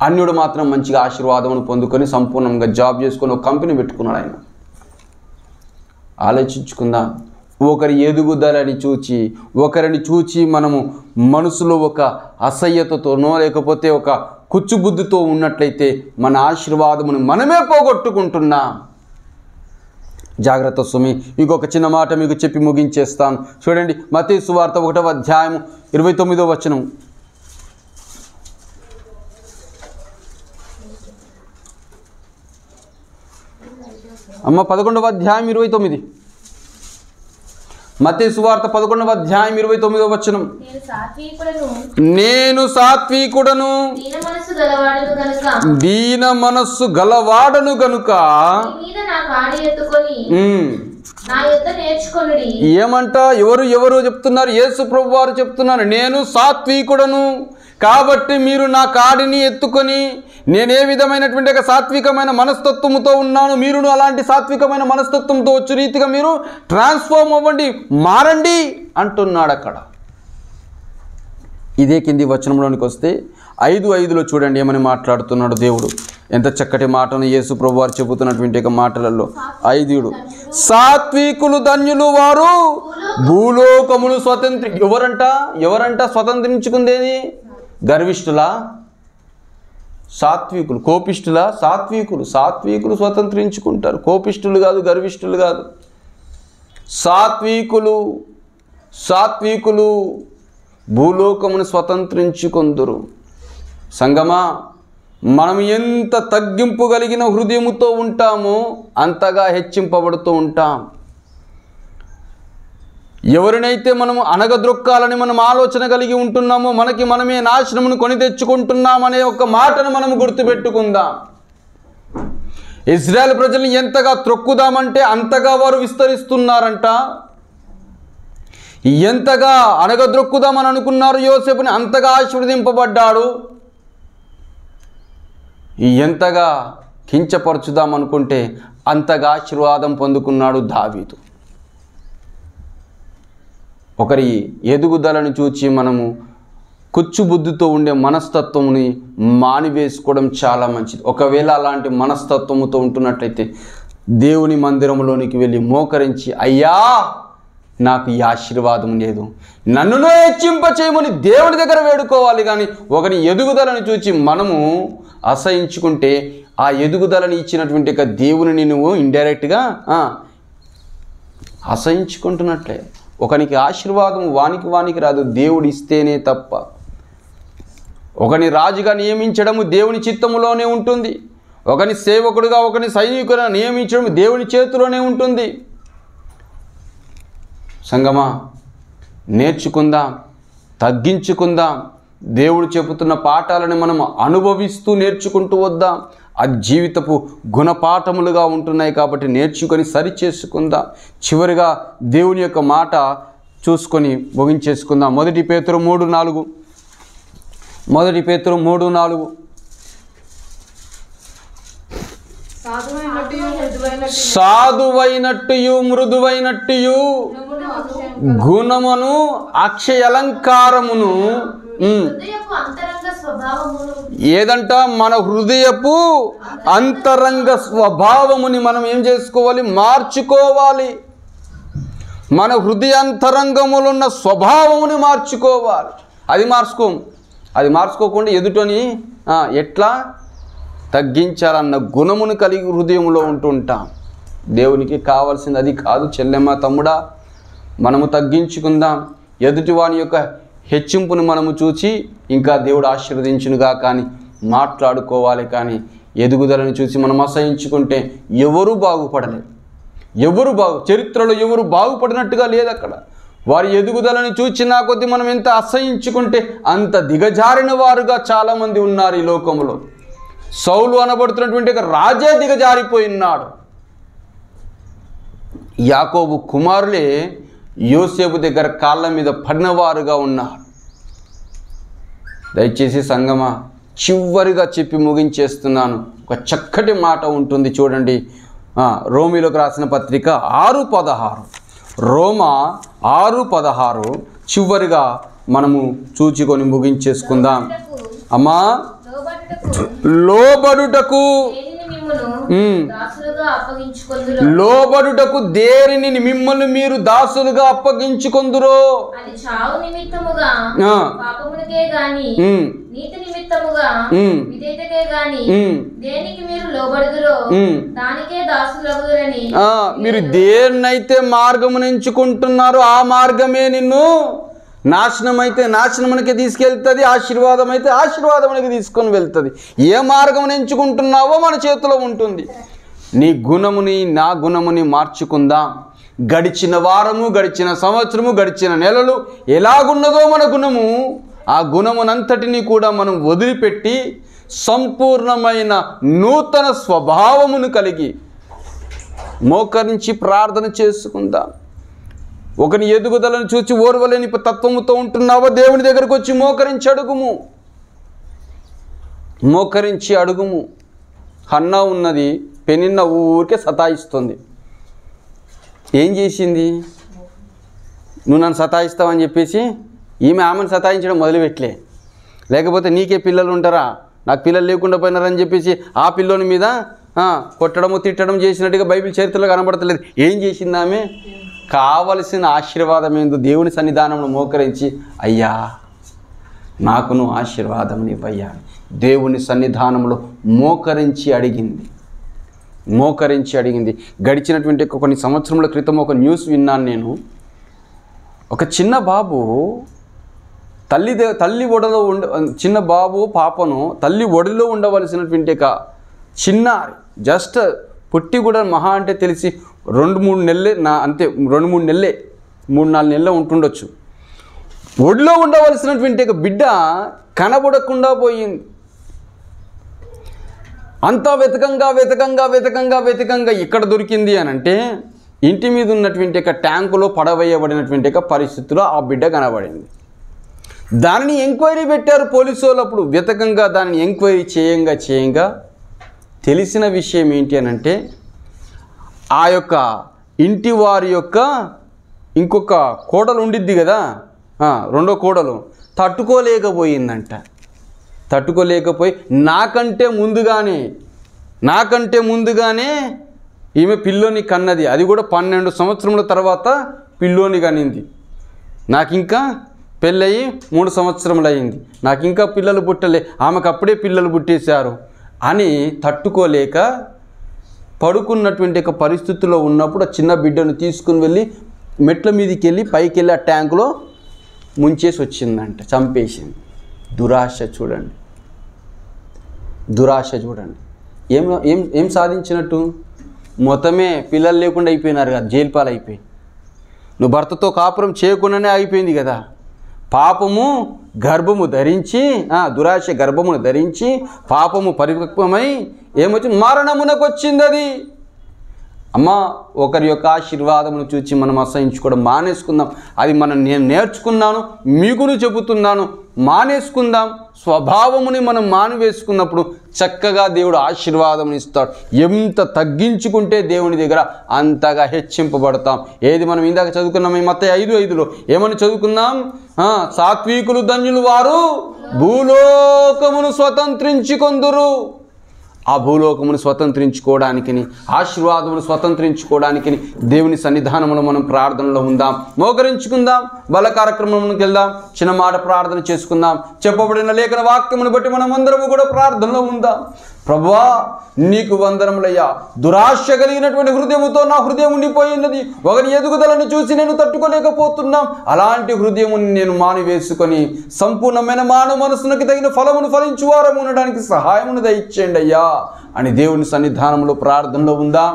అన్యుడు మాత్రం మంచిగా ఆశీర్వాదమును పొందుకొని సంపూర్ణంగా జాబ్ చేసుకొని ఒక కంపెనీ పెట్టుకున్నాడు. ఆయన ఆలోచించుకుందాం. ఒకరి ఎదుగుదలని చూచి, ఒకరిని చూచి మనము మనసులో ఒక అసహ్యతతోనో లేకపోతే ఒక కుచ్చుబుద్ధితో ఉన్నట్లయితే మన ఆశీర్వాదమును మనమే పోగొట్టుకుంటున్నాం. జాగ్రత్త సుమి. ఇంకొక చిన్న మాట మీకు చెప్పి ముగించేస్తాను. చూడండి, మత్తయి సువార్త 1వ అధ్యాయం 29వ వచనం. అమ్మ 11వ అధ్యాయం 29. మత్తయి సువార్త 11వ అధ్యాయం 29వ వచనం. నేను సాత్వికుడను, దీన మనస్సు గలవాడను గనుక ఏమంట? ఎవరు చెప్తున్నారు? యేసు ప్రభువు వారు చెప్తున్నారు, నేను సాత్వికుడను కాబట్టి మీరు నా కాడిని ఎత్తుకొని, నేనే విధమైనటువంటి ఒక సాత్వికమైన మనస్తత్వముతో ఉన్నాను, మీరును అలాంటి సాత్వికమైన మనస్తత్వంతో వచ్చే రీతిగా మీరు ట్రాన్స్ఫార్మ్ అవ్వండి, మారండి అంటున్నాడు అక్కడ. ఇదే కింది వచనంలోనికి వస్తే 5:5లో చూడండి ఏమని మాట్లాడుతున్నాడు దేవుడు. ఎంత చక్కటి మాటను యేసు ప్రభు వారు చెబుతున్నటువంటి ఒక మాటలలో 5:7, సాత్వికులు ధన్యులు, వారు భూలోకమును ఎవరంట స్వతంత్రించుకుందేది? గర్విష్ఠులా? సాత్వికులు. కోపిష్ఠులా? సాత్వికులు స్వతంత్రించుకుంటారు. కోపిష్ఠులు కాదు, గర్విష్ఠులు కాదు. సాత్వికులు భూలోకమును స్వతంత్రించుకొందురు. సంగమా, మనం ఎంత తగ్గింపు కలిగిన హృదయముతో ఉంటామో అంతగా హెచ్చింపబడుతూ ఉంటాం. ఎవరినైతే మనము అనగద్రొక్కాలని మనం ఆలోచన కలిగి ఉంటున్నామో మనకి మనమే నాశనమును కొని తెచ్చుకుంటున్నామనే ఒక మాటను మనం గుర్తుపెట్టుకుందాం. ఇజ్రాయెల్ ప్రజల్ని ఎంతగా త్రొక్కుదామంటే అంతగా వారు విస్తరిస్తున్నారంట. ఎంతగా అనగద్రొక్కుదామని అనుకున్నారు యోసేపుని, అంతగా ఆశీర్వదింపబడ్డాడు. ఎంతగా కించపరచుదామనుకుంటే అంతగా ఆశీర్వాదం పొందుకున్నాడు దావీదు. ఒకరి ఎదుగుదలను చూచి మనము కుచ్చుబుద్ధితో ఉండే మనస్తత్వముని మానివేసుకోవడం చాలా మంచిది. ఒకవేళ అలాంటి మనస్తత్వముతో ఉంటున్నట్లయితే దేవుని మందిరంలోనికి వెళ్ళి మోకరించి, అయ్యా నాకు ఈ ఆశీర్వాదం లేదు, నన్నునే హెచ్చింపచేయమని దేవుని దగ్గర వేడుకోవాలి. కానీ ఒకరి ఎదుగుదలను చూచి మనము అసహించుకుంటే ఆ ఎదుగుదలని ఇచ్చినటువంటి ఒక దేవుని నువ్వు ఇండైరెక్ట్గా అసహించుకుంటున్నట్లే. ఒకనికి ఆశీర్వాదం వానికి రాదు, దేవుడు ఇస్తేనే తప్ప. ఒకని రాజుగా నియమించడము దేవుని చిత్తములోనే ఉంటుంది. ఒకని సేవకుడుగా, ఒకని సైనికుడుగా నియమించడం దేవుని చేతిలోనే ఉంటుంది. సంగమా, నేర్చుకుందాం, తగ్గించుకుందాం. దేవుడు చెబుతున్న పాఠాలను మనం అనుభవిస్తూ నేర్చుకుంటూ వద్దాం. అది జీవితపు గుణపాఠములుగా ఉంటున్నాయి కాబట్టి నేర్చుకొని సరిచేసుకుందాం. చివరిగా దేవుని యొక్క మాట చూసుకొని ముగించేసుకుందాం. 1 పేతురు 3:4, మొదటి పేతురు 3:4. సాధువైనట్టుయు మృదువైనట్టుయు గుణమును అక్షయలంకారమును ఏదంట మన హృదయపు అంతరంగ స్వభావముని మనం ఏం చేసుకోవాలి? మార్చుకోవాలి. మన హృదయాంతరంగములో ఉన్న స్వభావముని మార్చుకోవాలి. అది మార్చుకోకుండా ఎదుటని ఎట్లా తగ్గించాలన్న గుణమును కలిగి హృదయంలో ఉంటుంటాం. దేవునికి కావాల్సింది అది కాదు. చెల్లెమ్మ తమ్ముడా, మనము తగ్గించుకుందాం. ఎదుటివాని యొక్క హెచ్చింపును మనము చూచి ఇంకా దేవుడు ఆశీర్వదించునుగా కానీ మాట్లాడుకోవాలి. కానీ ఎదుగుదలను చూసి మనం అసహించుకుంటే ఎవరు బాగుపడలేరు. చరిత్రలో ఎవరు బాగుపడినట్టుగా లేదు. అక్కడ వారి ఎదుగుదలను చూచి నా కొద్దీ మనం ఎంత అసహించుకుంటే అంత దిగజారిన వారుగా చాలామంది ఉన్నారు ఈ లోకంలో. సౌలు అనబడుతున్నటువంటి రాజే దిగజారిపోయినాడు. యాకోబు కుమారులే యోసేపు దగ్గర కాళ్ళ మీద పడినవారుగా ఉన్నారు. దయచేసి సంగమా, చివరిగా చెప్పి ముగించేస్తున్నాను. ఒక చక్కటి మాట ఉంటుంది చూడండి. రోమీలోకి రాసిన పత్రిక 6:16. రోమా 6:16 చివరిగా మనము చూచుకొని ముగించేసుకుందాం. అమ్మా, లోబడుటకు దేనిని మిమ్మల్ని మీరు దాసులుగా అప్పగించుకొందురో మీరు దేన్నైతే మార్గమును ఎంచుకుంటున్నారో ఆ మార్గమే నిన్ను నాశనమైతే నాశనమునకి తీసుకెళ్తుంది, ఆశీర్వాదం అయితే ఆశీర్వాదమునకి తీసుకొని వెళ్తుంది. ఏ మార్గమును ఎంచుకుంటున్నావో మన చేతిలో ఉంటుంది. నీ గుణముని నా గుణముని మార్చుకుందాం. గడిచిన వారము, గడిచిన సంవత్సరము, గడిచిన నెలలు ఎలాగున్నదో మన గుణము, ఆ గుణమునంతటినీ కూడా మనం వదిలిపెట్టి సంపూర్ణమైన నూతన స్వభావమును కలిగి మోకరించి ప్రార్థన చేసుకుందాం. ఒకని ఎదుగుదలను చూచి ఓర్వలేని తత్వముతో ఉంటున్నావో దేవుని దగ్గరకు వచ్చి మోకరించి అడుగుము. హన్నా ఉన్నది, పెనిన్న ఊరికే సతాయిస్తుంది. ఏం చేసింది? నువ్వు నన్ను సతాయిస్తావని చెప్పేసి ఆమెను సతాయించడం మొదలుపెట్టలే. లేకపోతే నీకే పిల్లలు ఉంటారా, నాకు పిల్లలు లేకుండా పోయినారని చెప్పేసి ఆ పిల్లోని మీద కొట్టడము తిట్టడం చేసినట్టుగా బైబిల్ చరిత్రలో కనబడతలేదు. ఏం చేసింది ఆమె? కావలసిన ఆశీర్వాదం ఏందో దేవుని సన్నిధానంలో మోకరించి, అయ్యా నాకును ఆశీర్వాదం ఇవ్వయ్యా, దేవుని సన్నిధానంలో మోకరించి అడిగింది. గడిచినటువంటి కొన్ని సంవత్సరముల క్రితం ఒక న్యూస్ విన్నాను నేను. ఒక చిన్న బాబు తల్లి ఒడిలో చిన్న బాబు పాపను తల్లి ఒడిలో ఉండవలసినటువంటి చిన్న జస్ట్ పుట్టి కూడా మహా అంటే తెలిసి 2-3 నెలలే, అంతే 2-3 నెలలే, 3-4 నెలలు ఉంటుండొచ్చు. ఒడిలో ఉండవలసినటువంటి బిడ్డ కనబడకుండా పోయింది. అంతా వెతకంగా ఇక్కడ దొరికింది అని అంటే ఇంటి మీద ఉన్నటువంటి ట్యాంకులో పడవేయబడినటువంటి పరిస్థితిలో ఆ బిడ్డ కనబడింది. దానిని ఎంక్వైరీ పెట్టారు పోలీసు వాళ్ళు. అప్పుడు వెతకంగా దానిని ఎంక్వైరీ చేయంగా తెలిసిన విషయం ఏంటి అని అంటే ఆ యొక్క ఇంటి వారి యొక్క ఇంకొక కోడలు ఉండిద్ది కదా, రెండో కోడలు తట్టుకోలేకపోయి నాకంటే ముందుగానే ఈమె పిల్లోని కన్నది. అది కూడా 12 సంవత్సరముల తర్వాత పిల్లోని కనింది. నాకు ఇంకా పెళ్ళయి 3 సంవత్సరములు అయింది, నాకు ఇంకా పిల్లలు పుట్టలే, ఆమెకు అప్పుడే పిల్లలు పుట్టేశారు అని తట్టుకోలేక పడుకున్నటువంటి పరిస్థితుల్లో ఉన్నప్పుడు ఆ చిన్న బిడ్డను తీసుకుని వెళ్ళి మెట్ల మీదకి వెళ్ళి పైకి వెళ్ళి ఆ ట్యాంకులో ముంచేసి వచ్చిందంట, చంపేసింది. దురాశ చూడండి. ఏం సాధించినట్టు? మొత్తమే పిల్లలు లేకుండా అయిపోయినారు కదా, జైలు పాలైపోయి. నువ్వు భర్తతో కాపురం చేయకుండానే అయిపోయింది కదా. పాపము గర్భము ధరించి, దురాశ గర్భమును ధరించి పాపము పరిపక్వమై ఏమొచ్చింది? మరణమునకు వచ్చింది అది. అమ్మ, ఒకరి యొక్క ఆశీర్వాదమును చూచి మనం అసహించుకోవడం మానేసుకుందాం. అది నేను నేర్చుకున్నాను, మీకును చెబుతున్నాను. మానేసుకుందాం. స్వభావముని మనం మానివేసుకున్నప్పుడు చక్కగా దేవుడు ఆశీర్వాదం ఇస్తాడు. ఎంత తగ్గించుకుంటే దేవుని దగ్గర అంతగా హెచ్చింపబడతాం. ఏది మనం ఇందాక చదువుకున్నాం, ఈ మత్తయి 5:5లో ఏమని చదువుకున్నాం? సాత్వికులు ధన్యులు, వారు భూలోకమును స్వతంత్రించుకొందురు. ఆ భూలోకమును స్వతంత్రించుకోవడానికి, ఆశీర్వాదమును స్వతంత్రించుకోవడానికి దేవుని సన్నిధానంలో మనం ప్రార్థనలో ఉందాం. మోకరించుకుందాం. బల కార్యక్రమంలోకి వెళ్దాం. చిన్న మాట ప్రార్థన చేసుకుందాం. చెప్పబడిన లేఖన వాక్యమును బట్టి మనం అందరము కూడా ప్రార్థనలో ఉందాం. ప్రభువా, నీకు వందనములయ్యా. దురాశ కలిగినటువంటి హృదయముతో నా హృదయం ఉండిపోయినది. ఒకరి ఎదుగుదలను చూసి నేను తట్టుకోలేకపోతున్నాం. అలాంటి హృదయముని నేను మానివేసుకొని సంపూర్ణమైన మానవ మనసునికి తగిన ఫలమును ఫలించు వారము ఉండడానికి సహాయమును దయచేయండి అయ్యా అని దేవుని సన్నిధానంలో ప్రార్థనలో ఉందాం.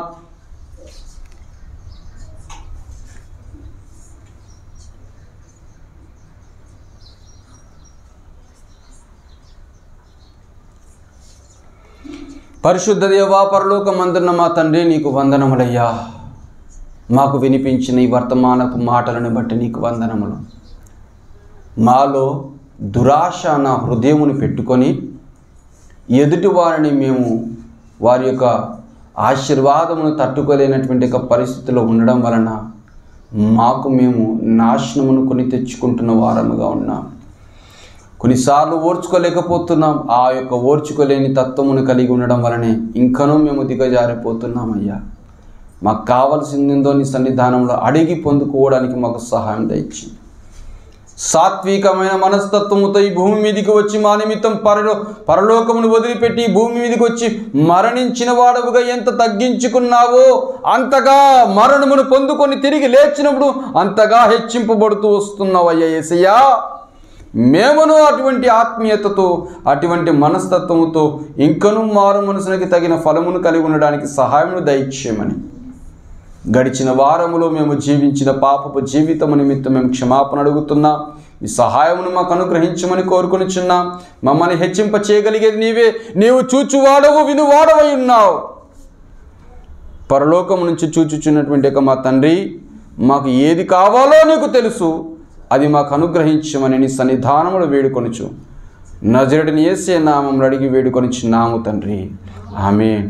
పరిశుద్ధ దేవా, పరలోకమందున్న మా తండ్రి, నీకు వందనములయ్యా. మాకు వినిపించిన ఈ వర్తమానపు మాటలను బట్టి నీకు వందనములు. మాలో దురాశ నా హృదయమును పెట్టుకొని ఎదుటి వారిని మేము వారి యొక్క ఆశీర్వాదమును తట్టుకోలేనటువంటి ఒక పరిస్థితిలో ఉండడం వలన మాకు మేము నాశనమును కొని తెచ్చుకుంటున్న వారముగా ఉన్నాం. కొన్నిసార్లు ఓర్చుకోలేకపోతున్నాం. ఆ యొక్క ఓర్చుకోలేని తత్వమును కలిగి ఉండడం వలనే ఇంకనూ మేము దిగజారిపోతున్నామయ్యా. మాకు కావలసిందో నీ సన్నిధానంలో అడిగి పొందుకోవడానికి మాకు సహాయం దయచి, సాత్వికమైన మనస్తత్వముతో ఈ భూమి మీదకి వచ్చి మా నిమిత్తం పరలోకమును వదిలిపెట్టి ఈ భూమి మీదకి వచ్చి మరణించిన వాడవుగా ఎంత తగ్గించుకున్నావో అంతగా మరణమును పొందుకొని తిరిగి లేచినప్పుడు అంతగా హెచ్చింపబడుతూ వస్తున్నావయ్యా యేసయ్యా. మేమును అటువంటి ఆత్మీయతతో, అటువంటి మనస్తత్వముతో ఇంకనూ మారు మనసునికి తగిన ఫలమును కలిగి ఉండడానికి సహాయమును దయచేయమని, గడిచిన వారములో మేము జీవించిన పాపపు జీవితము నిమిత్తం మేము క్షమాపణ అడుగుతున్నాం. ఈ సహాయమును మాకు అనుగ్రహించమని కోరుకొనిచున్నాం. మమ్మల్ని హెచ్చింప చేయగలిగేది నీవే. నీవు చూచువాడవు, వినువాడవై ఉన్నావు. పరలోకము నుంచి చూచుచున్నటువంటి మా తండ్రి, మాకు ఏది కావాలో నీకు తెలుసు. అది మాకు అనుగ్రహించమని నీ సన్నిధానములు వేడుకొనుచు నజరేయుడైన యేసయ్య నామములో అడిగి వేడుకొనిచున్నాము తండ్రి. ఆమేన్.